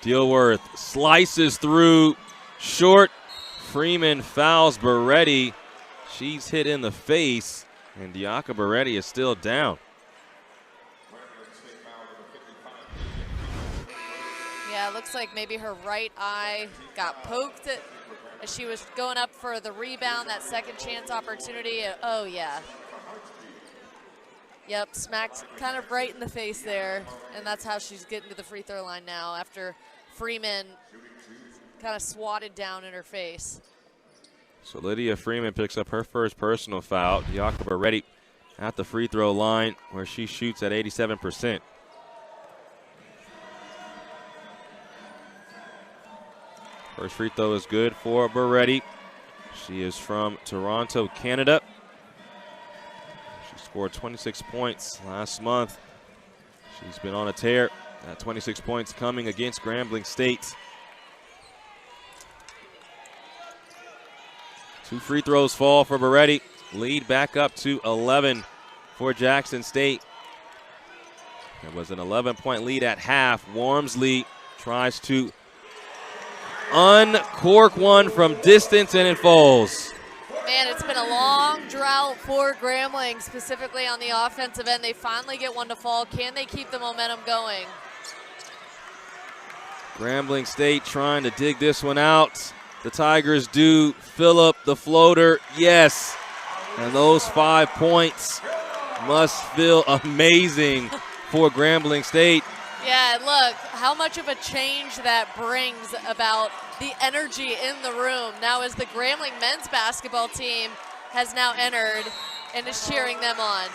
Dealworth slices through short. Freeman fouls Beretti. She's hit in the face, and Diaka Beretti is still down. Yeah, it looks like maybe her right eye got poked as she was going up for the rebound, that second chance opportunity. Oh, yeah. Yep, smacked kind of right in the face there, and that's how she's getting to the free throw line now after Freeman kind of swatted down in her face. So Lydia Freeman picks up her first personal foul. Diaka Beretti at the free throw line where she shoots at 87%. First free throw is good for Beretti. She is from Toronto, Canada. She scored 26 points last month. She's been on a tear. 26 points coming against Grambling State. 2 free throws fall for Beretti. Lead back up to 11 for Jackson State. It was an 11-point lead at half. Wormsley tries to uncork one from distance, and it falls. Man, it's been a long drought for Grambling, specifically on the offensive end. They finally get one to fall. Can they keep the momentum going? Grambling State trying to dig this one out. The Tigers do. Phillip, the floater, yes. And those 5 points must feel amazing for Grambling State. Yeah, look, how much of a change that brings about the energy in the room. Now as the Grambling men's basketball team has now entered and is cheering them on.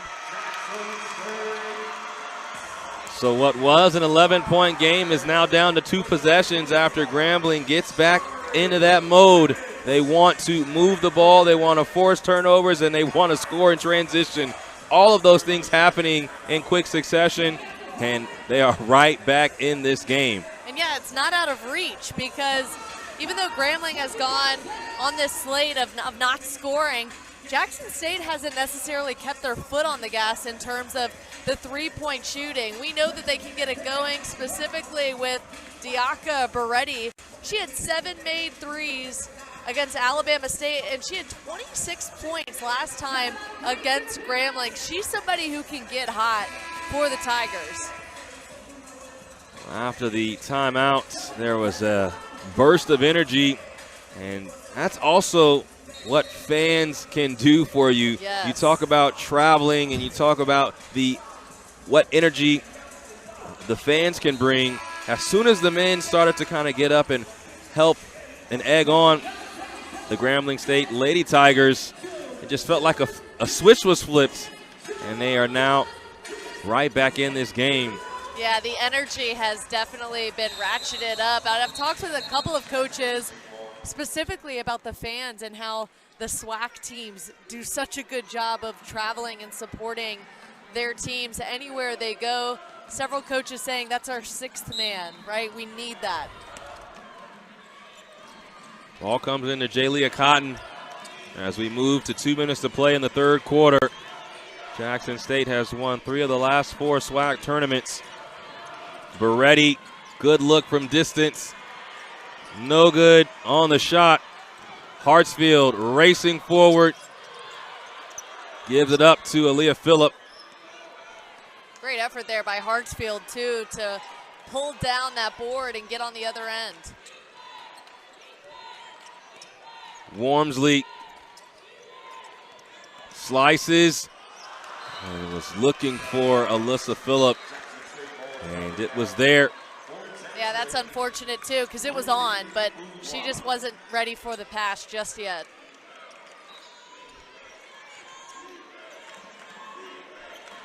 So what was an 11-point game is now down to 2 possessions after Grambling gets back into that mode. They want to move the ball, they want to force turnovers, and they want to score in transition. All of those things happening in quick succession, and they are right back in this game. And yeah, it's not out of reach because even though Grambling has gone on this slate of not scoring, Jackson State hasn't necessarily kept their foot on the gas in terms of the three-point shooting. We know that they can get it going, specifically with Diaka Beretti. she had 7 made threes against Alabama State, and she had 26 points last time against Grambling. She's somebody who can get hot for the Tigers. After the timeouts, there was a burst of energy, and that's also what fans can do for you. Yes. You talk about traveling, and you talk about what energy the fans can bring. As soon as the men started to kind of get up and help and egg on the Grambling State Lady Tigers, it just felt like a switch was flipped, and they are now right back in this game. Yeah, the energy has definitely been ratcheted up. I've talked with a couple of coaches specifically about the fans and how the SWAC teams do such a good job of traveling and supporting their teams anywhere they go. Several coaches saying that's our 6th man, right? We need that. Ball comes into Jalea Cotton as we move to 2 minutes to play in the third quarter. Jackson State has won 3 of the last 4 SWAC tournaments. Beretti, good look from distance. No good on the shot. Hartsfield racing forward. Gives it up to Aaliyah Phillip. Great effort there by Hartsfield, too, to pull down that board and get on the other end. Wormsley slices and was looking for Alyssa Phillip, and it was there. Yeah, that's unfortunate too, because it was on, but she just wasn't ready for the pass just yet.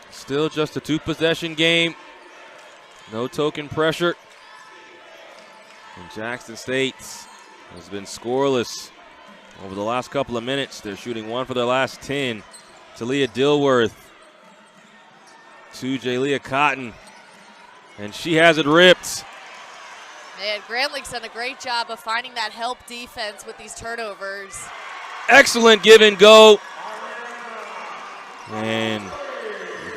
Still just a 2-possession game. No token pressure. And Jackson State has been scoreless over the last couple of minutes. They're shooting 1 for their last 10. Talia Dilworth to Jalea Cotton, and she has it ripped. Man, Grambling's done a great job of finding that help defense with these turnovers. Excellent give and go. And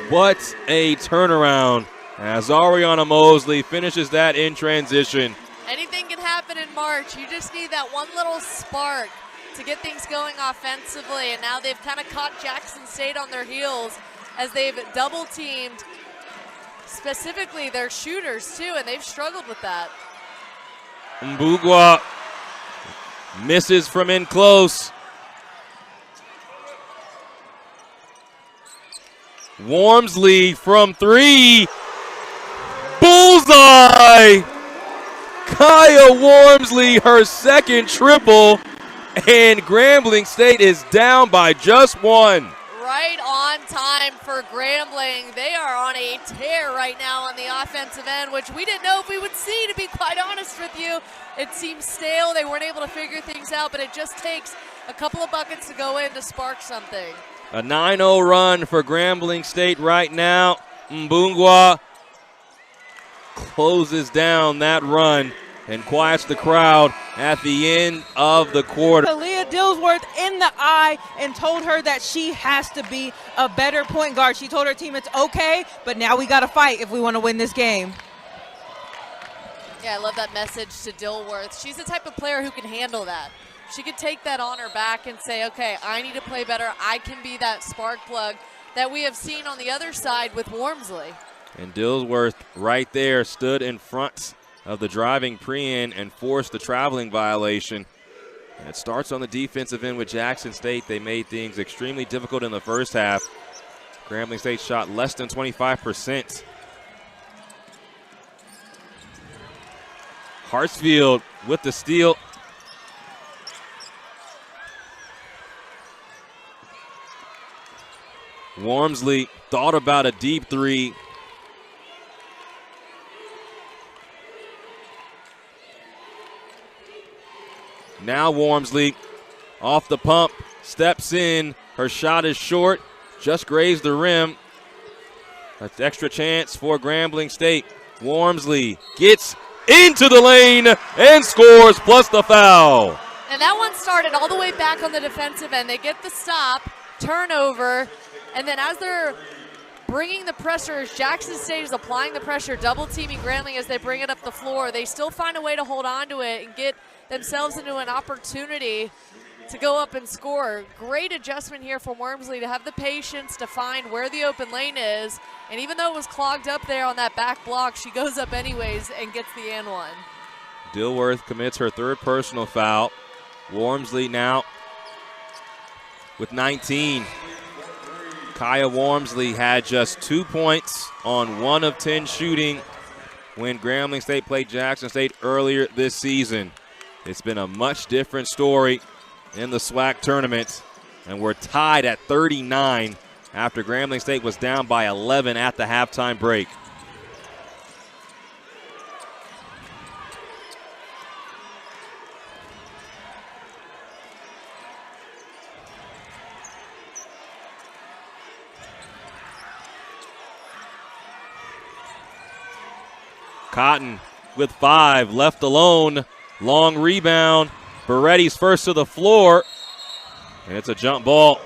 what a turnaround as Ariana Mosley finishes that in transition. Anything can happen in March. You just need that one little spark to get things going offensively, and now they've kind of caught Jackson State on their heels as they've double-teamed specifically their shooters too, and they've struggled with that. Mbugwa misses from in close. Wormsley from 3. Bullseye! Kaya Wormsley, her second triple, and Grambling State is down by just 1. Right on time for Grambling. They are on a tear right now on the offensive end, which we didn't know if we would see, to be quite honest with you. It seems stale. They weren't able to figure things out, but it just takes a couple of buckets to go in to spark something. A 9-0 run for Grambling State right now. Mbungwa closes down that run and quiets the crowd at the end of the quarter. Talia Dilworth in the eye and told her that she has to be a better point guard. She told her team it's okay, but now we got to fight if we want to win this game. Yeah, I love that message to Dilworth. She's the type of player who can handle that. She could take that on her back and say, okay, I need to play better. I can be that spark plug that we have seen on the other side with Wormsley. And Dilworth right there stood in front of the driving pre-in and forced the traveling violation. And it starts on the defensive end with Jackson State. They made things extremely difficult in the first half. Grambling State shot less than 25%. Hartsfield with the steal. Wormsley thought about a deep 3. Now Wormsley off the pump, steps in. Her shot is short, just grazed the rim. An extra chance for Grambling State. Wormsley gets into the lane and scores, plus the foul. And that one started all the way back on the defensive end. They get the stop, turnover, and then as they're bringing the pressure as Jackson State is applying the pressure, double teaming Grambling as they bring it up the floor. They still find a way to hold on to it and get themselves into an opportunity to go up and score. Great adjustment here from Wormsley to have the patience to find where the open lane is. And even though it was clogged up there on that back block, she goes up anyways and gets the and one. Dilworth commits her third personal foul. Wormsley now with 19. Kaya Wormsley had just 2 points on 1 of 10 shooting when Grambling State played Jackson State earlier this season. It's been a much different story in the SWAC tournament, and we're tied at 39 after Grambling State was down by 11 at the halftime break. Cotton with 5, left alone, long rebound. Beretti's first to the floor, and it's a jump ball.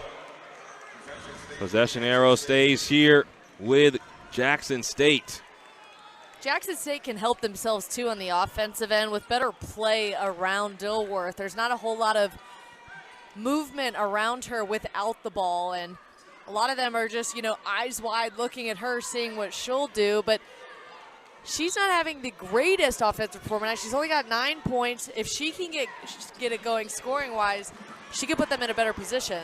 Possession arrow stays here with Jackson State. Jackson State can help themselves too on the offensive end with better play around Dilworth. There's not a whole lot of movement around her without the ball, and a lot of them are just, eyes wide looking at her, seeing what she'll do, but she's not having the greatest offensive performance. She's only got 9 points. If she can get it going scoring-wise, she could put them in a better position.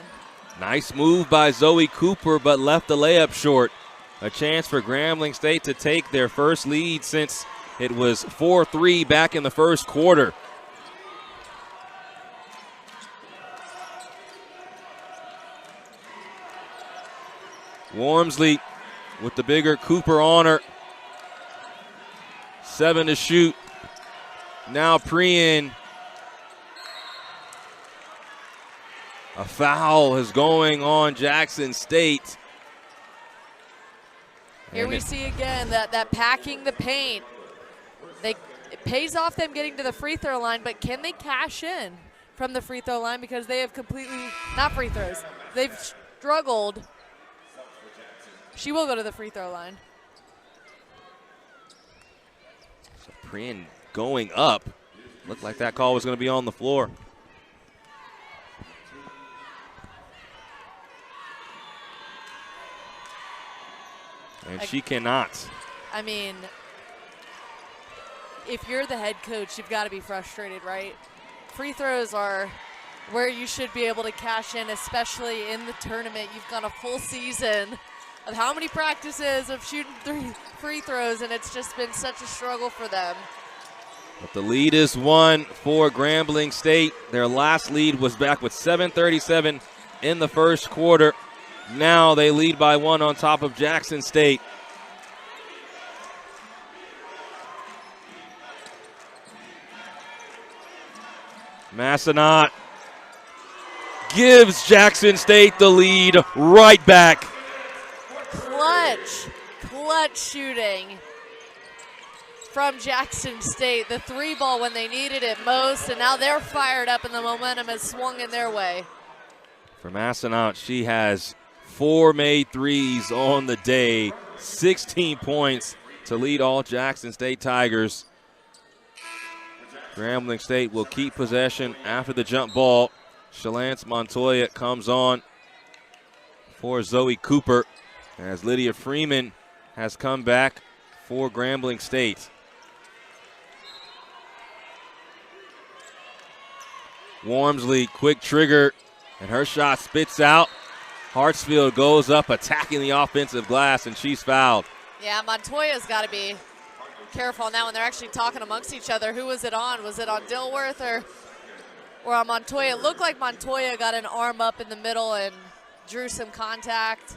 Nice move by Zoe Cooper, but left the layup short. A chance for Grambling State to take their first lead since it was 4-3 back in the first quarter. Wormsley with the bigger Cooper on her. 7 to shoot. Now Prien. A foul is going on Jackson State. Here we see again that packing the paint. It pays off them getting to the free throw line, but can they cash in from the free throw line, because they have completely, not free throws, they've struggled. She will go to the free throw line. Prien going up. Looked like that call was going to be on the floor. And she cannot. I mean, if you're the head coach, you've got to be frustrated, right? Free throws are where you should be able to cash in, especially in the tournament. You've got a full season of how many practices of shooting free throws, and it's just been such a struggle for them. But the lead is 1 for Grambling State. Their last lead was back with 7:37 in the first quarter. Now they lead by 1 on top of Jackson State. Massenat gives Jackson State the lead right back. Clutch shooting from Jackson State. The 3-ball when they needed it most, and now they're fired up and the momentum has swung in their way. For Massenat, she has 4 made threes on the day, 16 points to lead all Jackson State Tigers. Grambling State will keep possession after the jump ball. Shalance Montoya comes on for Zoe Cooper as Lydia Freeman has come back for Grambling State. Wormsley, quick trigger, and her shot spits out. Hartsfield goes up attacking the offensive glass, and she's fouled. Yeah, Montoya's got to be careful on that one. They're actually talking amongst each other. Who was it on? Was it on Dilworth or on Montoya? It looked like Montoya got an arm up in the middle and drew some contact.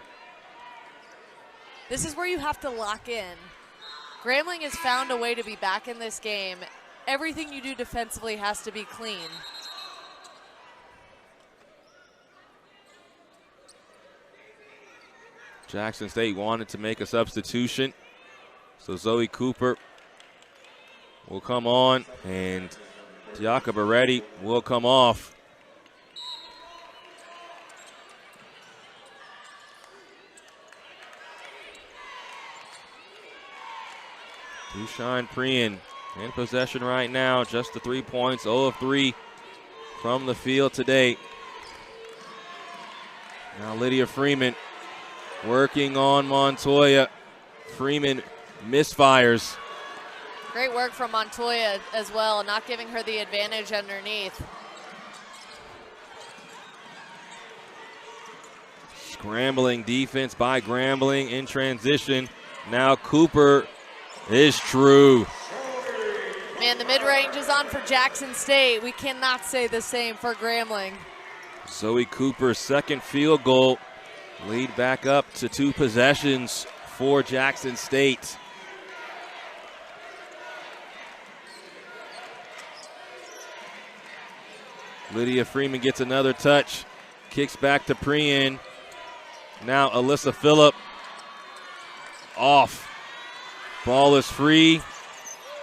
This is where you have to lock in. Grambling has found a way to be back in this game. Everything you do defensively has to be clean. Jackson State wanted to make a substitution, so Zoe Cooper will come on, and Tiaka Beretti will come off. Dushan Priyan in possession right now. Just the 3 points, 0 of 3 from the field today. Now Lydia Freeman working on Montoya. Freeman misfires. Great work from Montoya as well, not giving her the advantage underneath. Scrambling defense by Grambling in transition. Now Cooper is true. Man, the mid-range is on for Jackson State. We cannot say the same for Grambling. Zoe Cooper's second field goal. Lead back up to 2 possessions for Jackson State. Lydia Freeman gets another touch. Kicks back to Priyan. Now Alyssa Phillip off. Ball is free.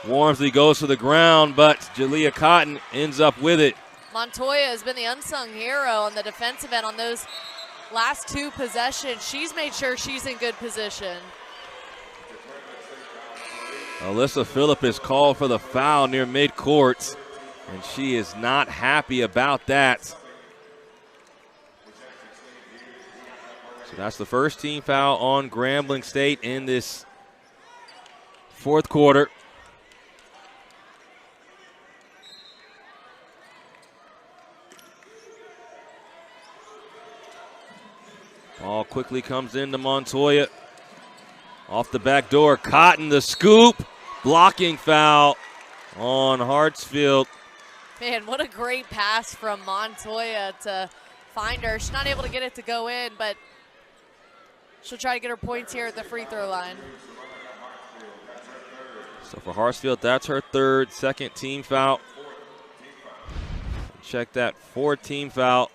Wormsley goes to the ground, but Jalea Cotton ends up with it. Montoya has been the unsung hero on the defensive end on those last 2 possessions. She's made sure she's in good position. Alyssa Phillip is called for the foul near midcourt, and she is not happy about that. So that's the first team foul on Grambling State in this fourth quarter. Ball quickly comes into Montoya. Off the back door, Cotton the scoop. Blocking foul on Hartsfield. Man, what a great pass from Montoya to find her. She's not able to get it to go in, but she'll try to get her points here at the free throw line. So for Hartsfield, that's her second team foul. Check that, 4th team foul.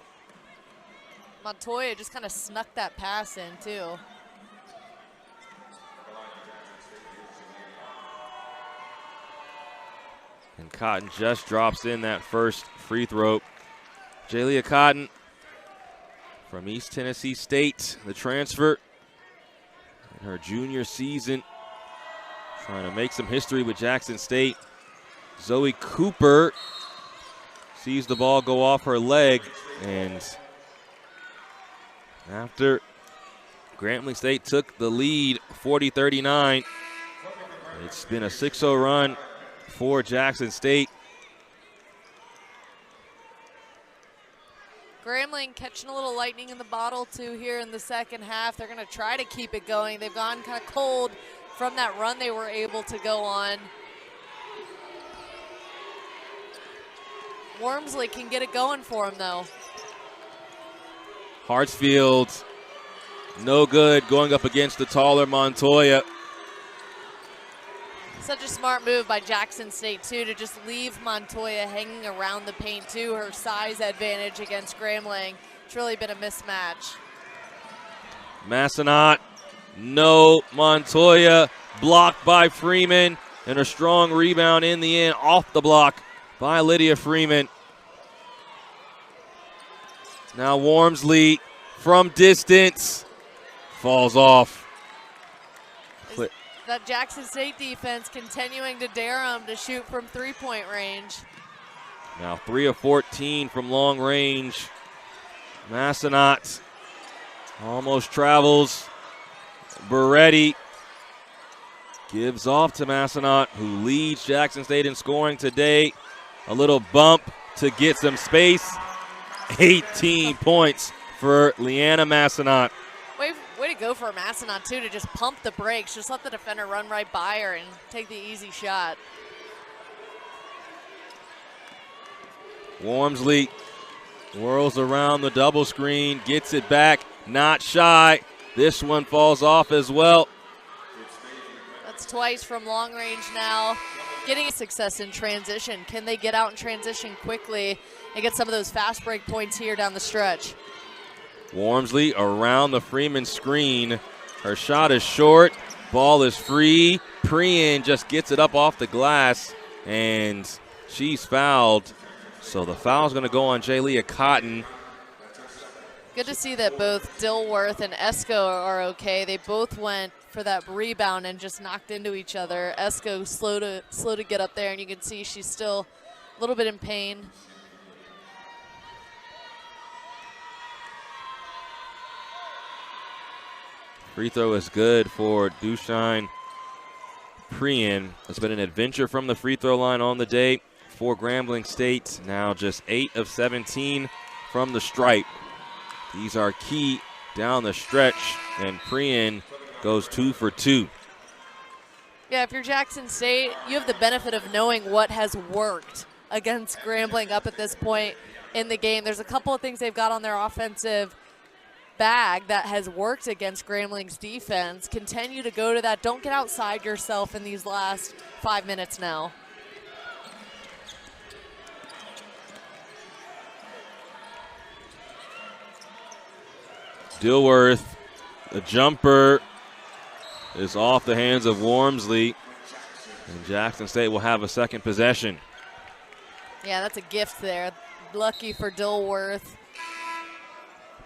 Montoya just kind of snuck that pass in, too. And Cotton just drops in that first free throw. Jalea Cotton from East Tennessee State, the transfer in her junior season, trying to make some history with Jackson State. Zoe Cooper sees the ball go off her leg, and after Grambling State took the lead 40-39, it's been a 6-0 run for Jackson State. Grambling catching a little lightning in the bottle, too, here in the second half. They're going to try to keep it going. They've gone kind of cold from that run they were able to go on. Wormsley can get it going for him, though. Hartsfield, no good, going up against the taller Montoya. Such a smart move by Jackson State, too, to just leave Montoya hanging around the paint, too. Her size advantage against Grambling. It's really been a mismatch. Massenat, no. Montoya, blocked by Freeman, and a strong rebound in the end, off the block by Lydia Freeman. Now Wormsley from distance, falls off. That Jackson State defense continuing to dare them to shoot from three-point range. Now 3 of 14 from long range. Massenat almost travels. Beretti gives off to Massenat, who leads Jackson State in scoring today. A little bump to get some space. 18 points for Leanna Massenat. Way to go for Massenat, too, to just pump the brakes. Just let the defender run right by her and take the easy shot. Wormsley whirls around the double screen, gets it back, not shy. This one falls off as well. That's twice from long range now. Getting success in transition. Can they get out in transition quickly and get some of those fast break points here down the stretch? Wormsley around the Freeman screen. Her shot is short. Ball is free. Priyan just gets it up off the glass, and she's fouled. So the foul is going to go on Jalea Cotton. Good to see that both Dilworth and Esco are okay. They both went for that rebound and just knocked into each other. Esco slow to get up there, and you can see she's still a little bit in pain. Free throw is good for Dushine Prien. It's been an adventure from the free throw line on the day for Grambling State. Now just 8 of 17 from the stripe. These are key down the stretch, and Prien goes 2 for 2. Yeah, if you're Jackson State, you have the benefit of knowing what has worked against Grambling up at this point in the game. There's a couple of things they've got on their offensive bag that has worked against Grambling's defense. Continue to go to that. Don't get outside yourself in these last 5 minutes now. Dilworth, the jumper is off the hands of Wormsley, and Jackson State will have a second possession. Yeah, that's a gift there. Lucky for Dilworth.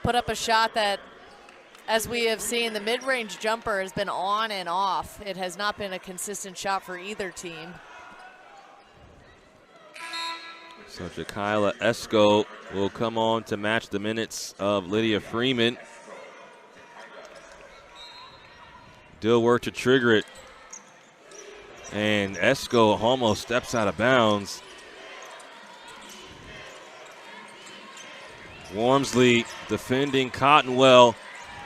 Put up a shot that, as we have seen, the mid-range jumper has been on and off. It has not been a consistent shot for either team. So Jakayla Esco will come on to match the minutes of Lydia Freeman. Dilworth to trigger it. And Esco almost steps out of bounds. Wormsley defending Cottonwell.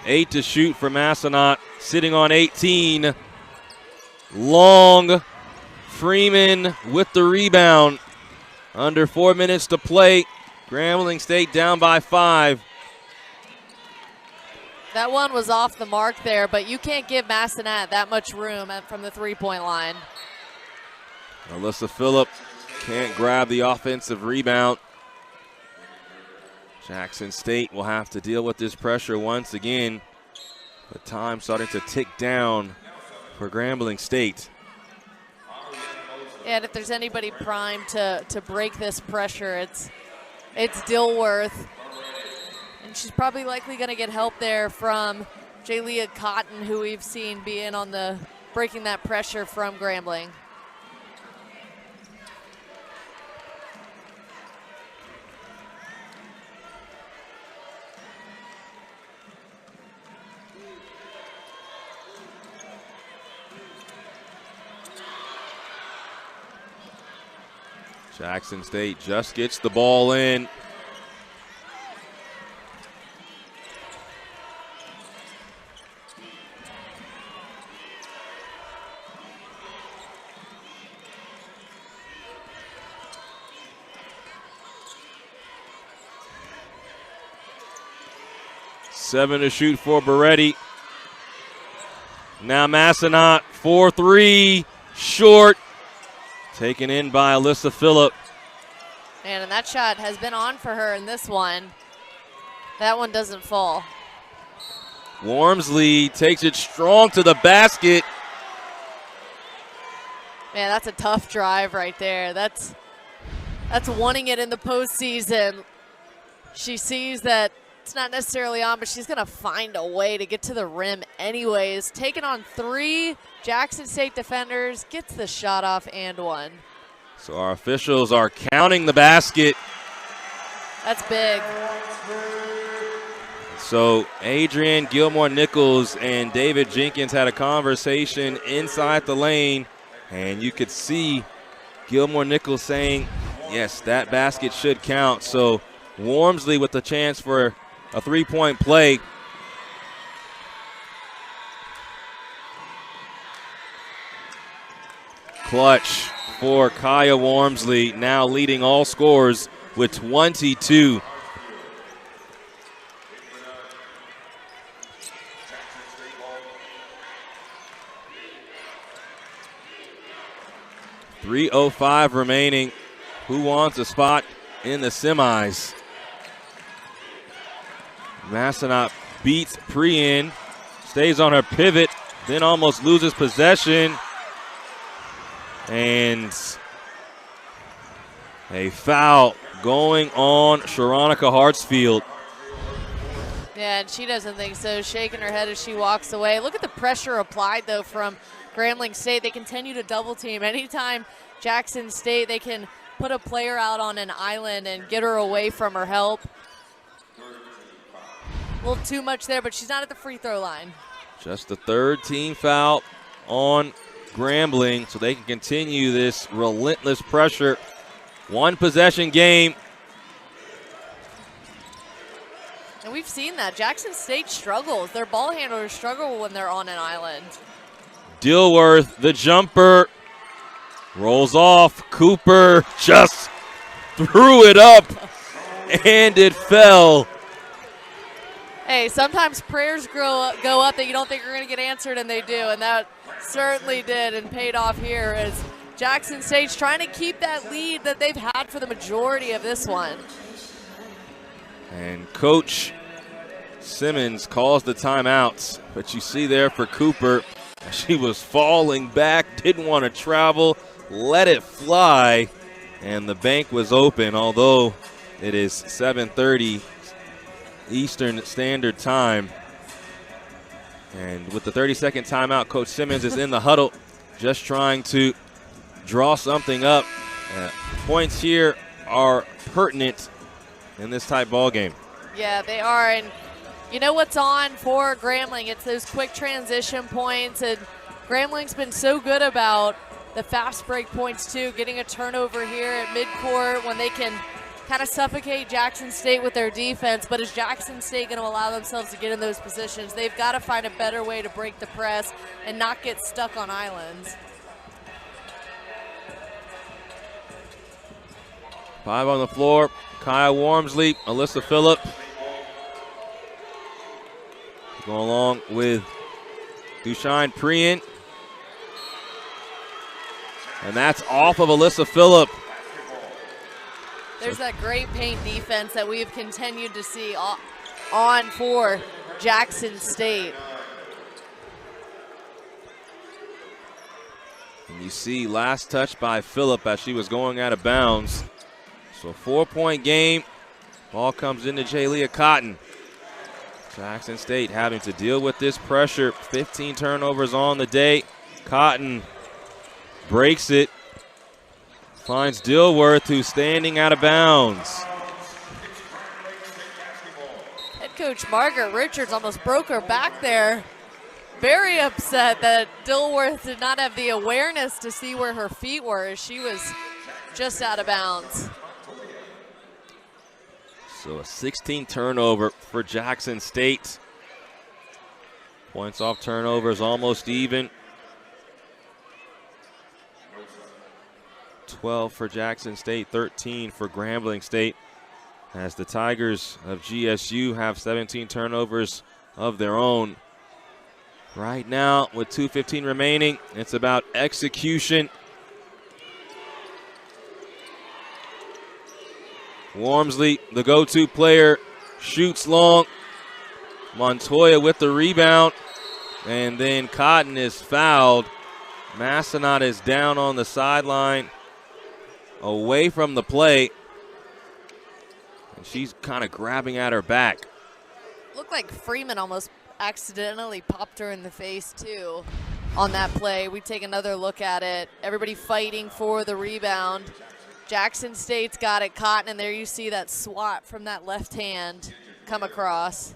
8 to shoot for Massanutt, sitting on 18. Long. Freeman with the rebound. Under 4 minutes to play. Grambling State down by 5. That one was off the mark there, but you can't give Massanutt that much room from the three-point line. Alyssa Phillip can't grab the offensive rebound. Jackson State will have to deal with this pressure once again. The time starting to tick down for Grambling State. And if there's anybody primed to break this pressure, it's Dilworth. And she's probably likely going to get help there from Jaylia Cotton, who we've seen be in on the breaking that pressure from Grambling. Jackson State just gets the ball in. Seven to shoot for Beretti. Now Massanutt, 4-3, short. Taken in by Alyssa Phillip. And that shot has been on for her in this one. That one doesn't fall. Wormsley takes it strong to the basket. Man, that's a tough drive right there. That's wanting it in the postseason. She sees that it's not necessarily on, but she's going to find a way to get to the rim anyways. Taking on 3 Jackson State defenders, gets the shot off and one. So our officials are counting the basket. That's big. So Adrian Gilmore-Nichols and David Jenkins had a conversation inside the lane, and you could see Gilmore-Nichols saying, yes, that basket should count. So Wormsley with the chance for a three-point play. Clutch for Kaya Wormsley, now leading all scorers with 22. .305 remaining. Who wants a spot in the semis? Massanutt beats Prien, stays on her pivot, then almost loses possession. And a foul going on Sharonica Hartsfield. Yeah, and she doesn't think so, shaking her head as she walks away. Look at the pressure applied, though, from Grambling State. They continue to double team. Anytime Jackson State, they can put a player out on an island and get her away from her help. A little too much there, but she's not at the free throw line. Just the third team foul on Grambling, so they can continue this relentless pressure. One possession game. And we've seen that. Jackson State struggles. Their ball handlers struggle when they're on an island. Dilworth, the jumper, rolls off. Cooper just threw it up, and it fell. Hey, sometimes prayers go up that you don't think are going to get answered, and they do, and that certainly did and paid off here as Jackson State's trying to keep that lead that they've had for the majority of this one. And Coach Simmons calls the timeouts, but you see there for Cooper, she was falling back, didn't want to travel, let it fly, and the bank was open, although it is 7:30 Eastern Standard Time. And with the 30-second timeout, Coach Simmons is in the huddle just trying to draw something up. Points here are pertinent in this type ball game. Yeah, they are, and you know what's on for Grambling? It's those quick transition points, and Grambling's been so good about the fast break points too, getting a turnover here at midcourt when they can kind of suffocate Jackson State with their defense. But is Jackson State going to allow themselves to get in those positions? They've got to find a better way to break the press and not get stuck on islands. 5 on the floor. Kaya Wormsley, Alyssa Phillip. Go along with Dushine Prian. And that's off of Alyssa Phillip. There's that great paint defense that we've continued to see on for Jackson State. And you see last touch by Phillip as she was going out of bounds. So a 4-point game. Ball comes into Jayleah Cotton. Jackson State having to deal with this pressure. 15 turnovers on the day. Cotton breaks it. Finds Dilworth, who's standing out of bounds. Head coach Margaret Richards almost broke her back there. Very upset that Dilworth did not have the awareness to see where her feet were as she was just out of bounds. So a 16 turnover for Jackson State. Points off turnovers almost even. 12 for Jackson State, 13 for Grambling State, as the Tigers of GSU have 17 turnovers of their own. Right now, with 2:15 remaining, it's about execution. Wormsley, the go-to player, shoots long. Montoya with the rebound, and then Cotton is fouled. Massenat is down on the sideline, away from the play, and she's kind of grabbing at her back. Looked like Freeman almost accidentally popped her in the face too on that play. We take another look at it. Everybody fighting for the rebound. Jackson State's got it. Cotton, and there you see that swat from that left hand come across.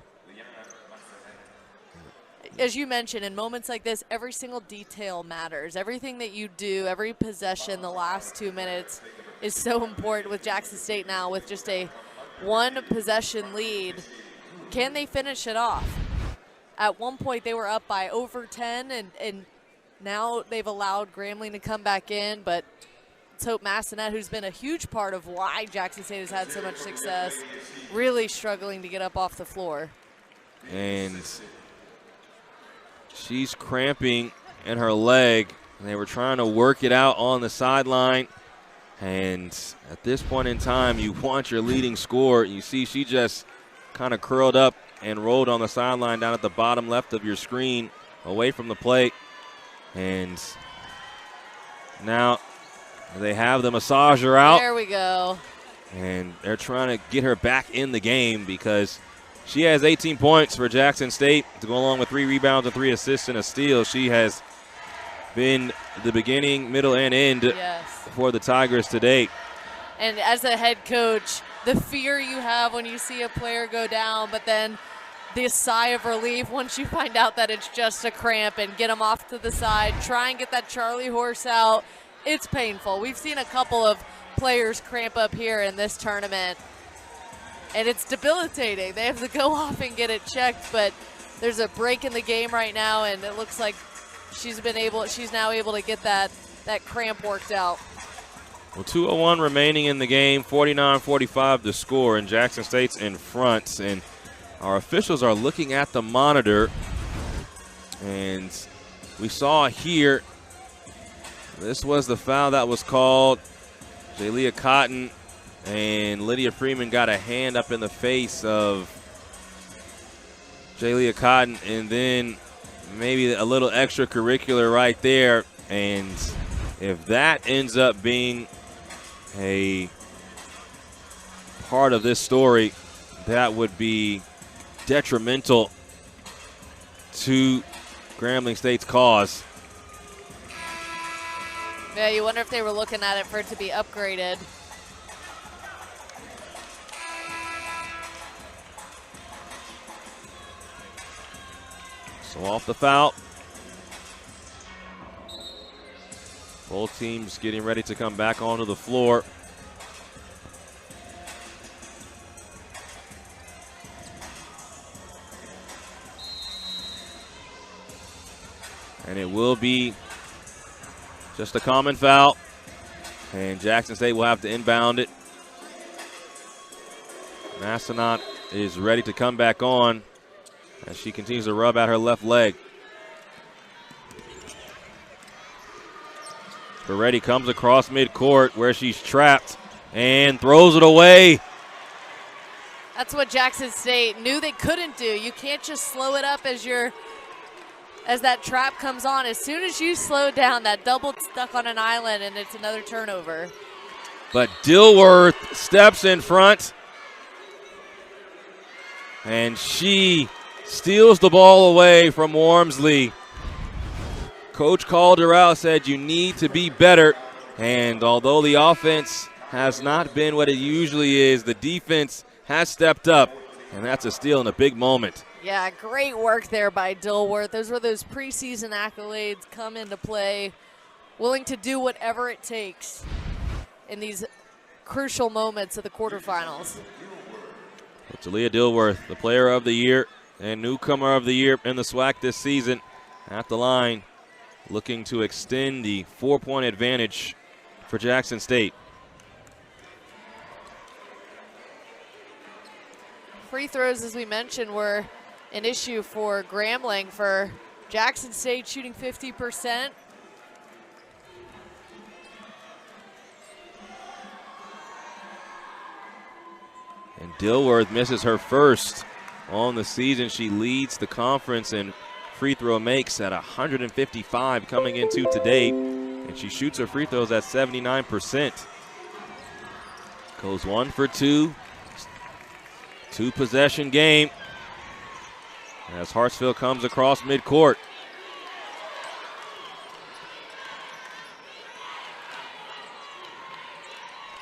As you mentioned, in moments like this, every single detail matters. Everything that you do, every possession, the last 2 minutes is so important with Jackson State now with just a one possession lead. Can they finish it off? At one point, they were up by over 10, and now they've allowed Grambling to come back in, but let's hope Massenat, who's been a huge part of why Jackson State has had so much success, really struggling to get up off the floor. And she's cramping in her leg, and they were trying to work it out on the sideline. And at this point in time, you want your leading scorer. You see she just kind of curled up and rolled on the sideline down at the bottom left of your screen, away from the plate. And now they have the massager out. There we go. And they're trying to get her back in the game because She has 18 points for Jackson State to go along with 3 rebounds and 3 assists and a steal. She has been the beginning, middle, and end for the Tigers to date. And as a head coach, the fear you have when you see a player go down, but then the sigh of relief once you find out that it's just a cramp and get them off to the side, try and get that Charlie horse out. It's painful. We've seen a couple of players cramp up here in this tournament, and it's debilitating. They have to go off and get it checked, but there's a break in the game right now, and it looks like she's now able to get that cramp worked out. Well, 2:01 remaining in the game, 49-45 the score, and Jackson State's in front. And our officials are looking at the monitor, and we saw here, this was the foul that was called. Jalea Cotton and Lydia Freeman got a hand up in the face of Jalea Cotton, and then maybe a little extracurricular right there. And if that ends up being a part of this story, that would be detrimental to Grambling State's cause. Yeah, you wonder if they were looking at it for it to be upgraded. So off the foul. Both teams getting ready to come back onto the floor. And it will be just a common foul. And Jackson State will have to inbound it. Massenat is ready to come back on as she continues to rub out her left leg. Beretti comes across midcourt where she's trapped and throws it away. That's what Jackson State knew they couldn't do. You can't just slow it up as that trap comes on. As soon as you slow down, that double stuck on an island, and it's another turnover. But Dilworth steps in front, and she steals the ball away from Wormsley. Coach called her out, said you need to be better. And although the offense has not been what it usually is, the defense has stepped up, and that's a steal in a big moment. Yeah, great work there by Dilworth. Those were those preseason accolades come into play, willing to do whatever it takes in these crucial moments of the quarterfinals. Jalea Dilworth, the player of the year and newcomer of the year in the SWAC this season, at the line, looking to extend the 4-point advantage for Jackson State. Free throws, as we mentioned, were an issue for Grambling. For Jackson State, shooting 50%. And Dilworth misses her first on the season. She leads the conference in free throw makes at 155 coming into today, and she shoots her free throws at 79%. Goes 1 for 2. 2-possession game as Hartsfield comes across midcourt.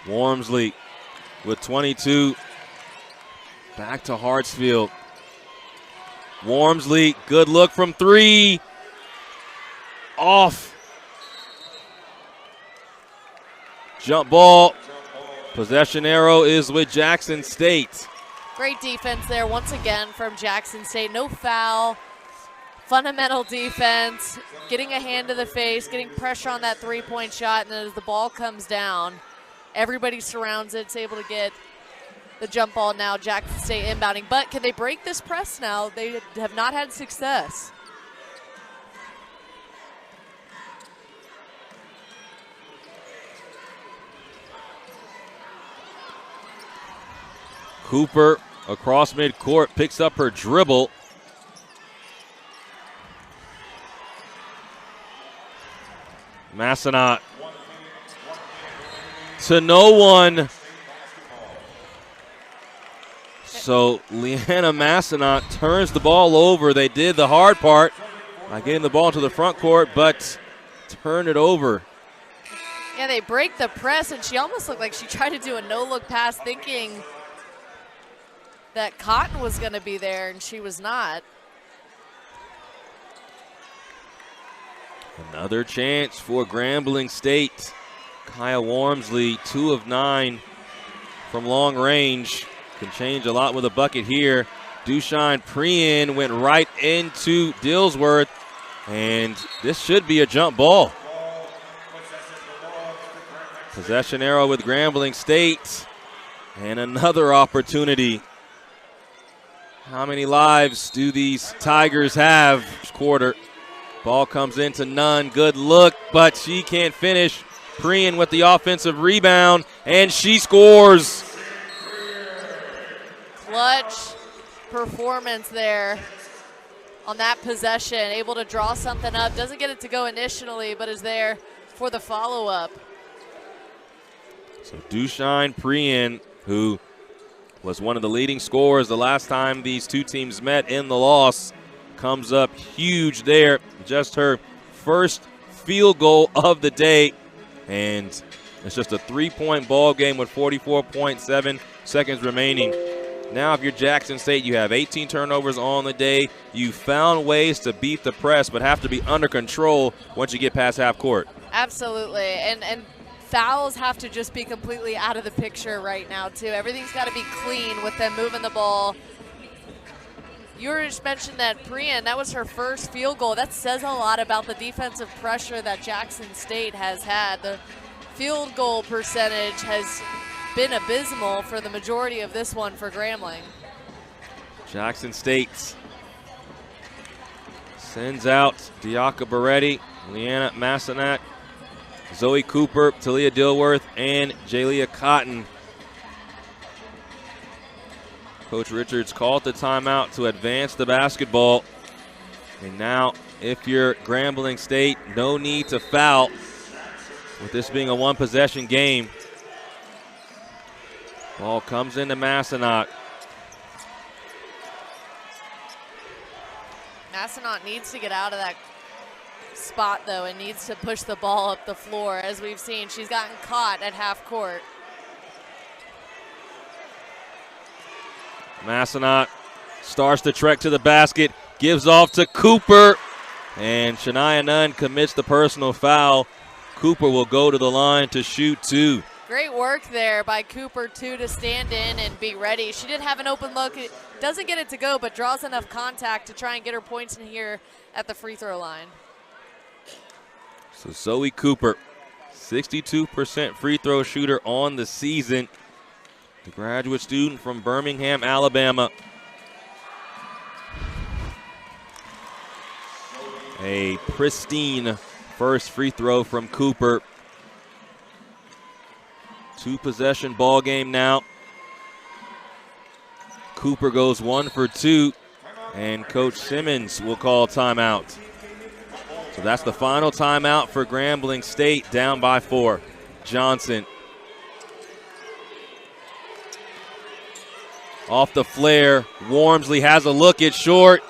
Wormsley with 22. Back to Hartsfield. Wormsley, good look from 3. Off. Jump ball. Possession arrow is with Jackson State. Great defense there once again from Jackson State. No foul. Fundamental defense. Getting a hand to the face, getting pressure on that three-point shot, and then as the ball comes down, everybody surrounds it. It's able to get the jump ball now. Jackson State inbounding. But can they break this press now? They have not had success. Cooper across midcourt picks up her dribble. Massenat to no one. So Leanna Massenot turns the ball over. They did the hard part by getting the ball into the front court, but turn it over. Yeah, they break the press, and she almost looked like she tried to do a no-look pass thinking that Cotton was going to be there, and she was not. Another chance for Grambling State. Kaya Wormsley, 2 of 9 from long range. Can change a lot with a bucket here. Dushine Prien went right into Dillsworth, and this should be a jump ball. Possession arrow with Grambling State, and another opportunity. How many lives do these Tigers have? Quarter. Ball comes into Nunn. Good look, but she can't finish. Prien with the offensive rebound, and she scores. Clutch performance there on that possession. Able to draw something up. Doesn't get it to go initially, but is there for the follow-up. So Dushine Prien, who was one of the leading scorers the last time these two teams met in the loss, comes up huge there. Just her first field goal of the day, and it's just a 3-point ball game with 44.7 seconds remaining. Now if you're Jackson State, you have 18 turnovers on the day. You found ways to beat the press, but have to be under control once you get past half court. Absolutely, and fouls have to just be completely out of the picture right now too. Everything's got to be clean with them moving the ball. You just mentioned that Prien, that was her first field goal. That says a lot about the defensive pressure that Jackson State has had. The field goal percentage has been abysmal for the majority of this one for Grambling. Jackson State sends out Diaka Beretti, Leanna Massenat, Zoe Cooper, Talia Dilworth, and Jalea Cotton. Coach Richards called the timeout to advance the basketball. And now, if you're Grambling State, no need to foul with this being a one-possession game. Ball comes into Massenot. Massenot needs to get out of that spot, though, and needs to push the ball up the floor. As we've seen, she's gotten caught at half court. Massenot starts the trek to the basket, gives off to Cooper, and Shania Nunn commits the personal foul. Cooper will go to the line to shoot 2. Great work there by Cooper, too, to stand in and be ready. She did have an open look. It doesn't get it to go, but draws enough contact to try and get her points in here at the free throw line. So Zoe Cooper, 62% free throw shooter on the season. The graduate student from Birmingham, Alabama. A pristine first free throw from Cooper. 2-possession ball game now. Cooper goes 1 for 2, and Coach Simmons will call timeout. So that's the final timeout for Grambling State, down by 4. Johnson off the flare. Wormsley has a look, it's short.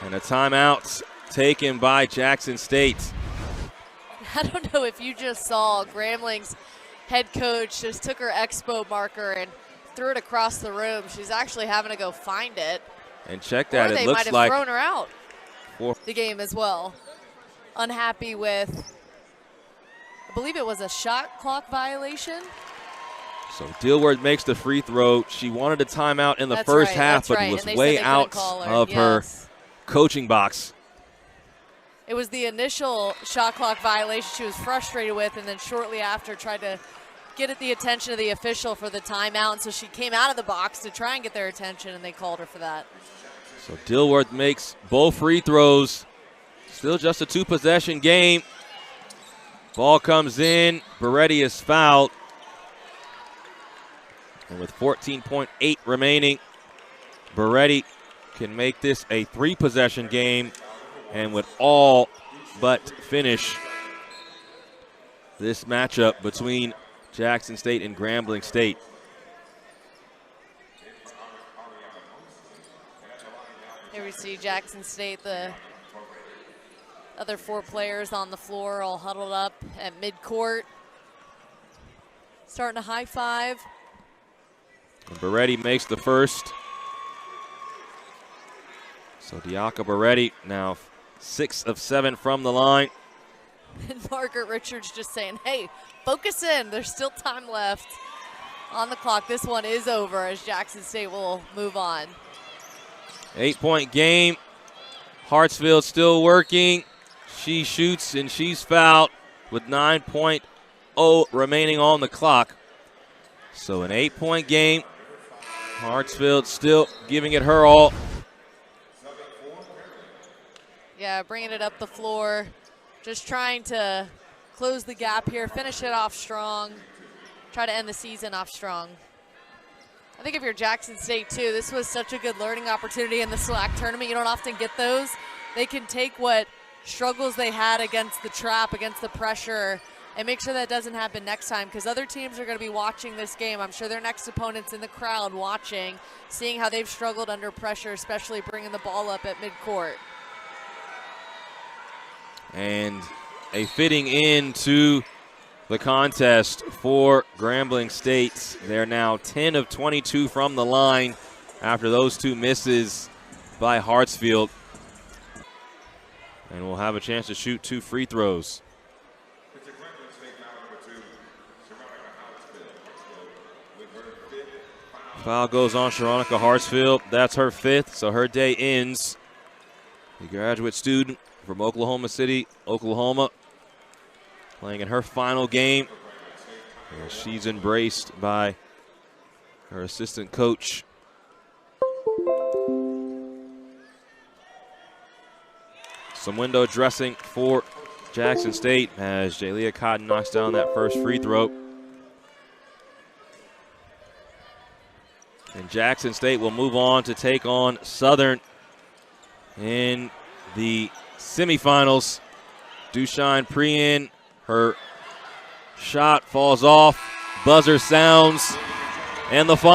And a timeout taken by Jackson State. I don't know if you just saw Grambling's head coach just took her expo marker and threw it across the room. She's actually having to go find it. And check that, or it they looks might have like thrown her out the game as well. Unhappy with, I believe it was a shot clock violation. So Dilworth makes the free throw. She wanted a timeout in the first half, but was way out of her coaching box. It was the initial shot clock violation she was frustrated with, and then shortly after tried to get at the attention of the official for the timeout. And so she came out of the box to try and get their attention, and they called her for that. So Dilworth makes both free throws. Still just a 2-possession game. Ball comes in. Beretti is fouled. And with 14.8 remaining, Beretti can make this a 3-possession game and would all but finish this matchup between Jackson State and Grambling State. Here we see Jackson State, the other 4 players on the floor all huddled up at midcourt. Starting to high five. And Beretti makes the first. So Diaca Beretti now 6 of 7 from the line. And Margaret Richards just saying, hey, focus in. There's still time left on the clock. This one is over as Jackson State will move on. 8-point game. Hartsfield still working. She shoots and she's fouled with 9.0 remaining on the clock. So an 8-point game. Hartsfield still giving it her all. Yeah, bringing it up the floor. Just trying to close the gap here, finish it off strong, try to end the season off strong. I think if you're Jackson State too, this was such a good learning opportunity in the SWAC tournament. You don't often get those. They can take what struggles they had against the trap, against the pressure, and make sure that doesn't happen next time, because other teams are going to be watching this game. I'm sure their next opponents in the crowd watching, seeing how they've struggled under pressure, especially bringing the ball up at midcourt. And a fitting into the contest for Grambling State. They're now 10 of 22 from the line after those 2 misses by Hartsfield. And we'll have a chance to shoot 2 free throws. Foul goes on Sharonica Hartsfield. That's her 5th, so her day ends. The graduate student from Oklahoma City, Oklahoma, playing in her final game. And she's embraced by her assistant coach. Some window dressing for Jackson State as Jalea Cotton knocks down that first free throw. And Jackson State will move on to take on Southern in the semifinals. Dushine Prien, her shot falls off, buzzer sounds, and the final.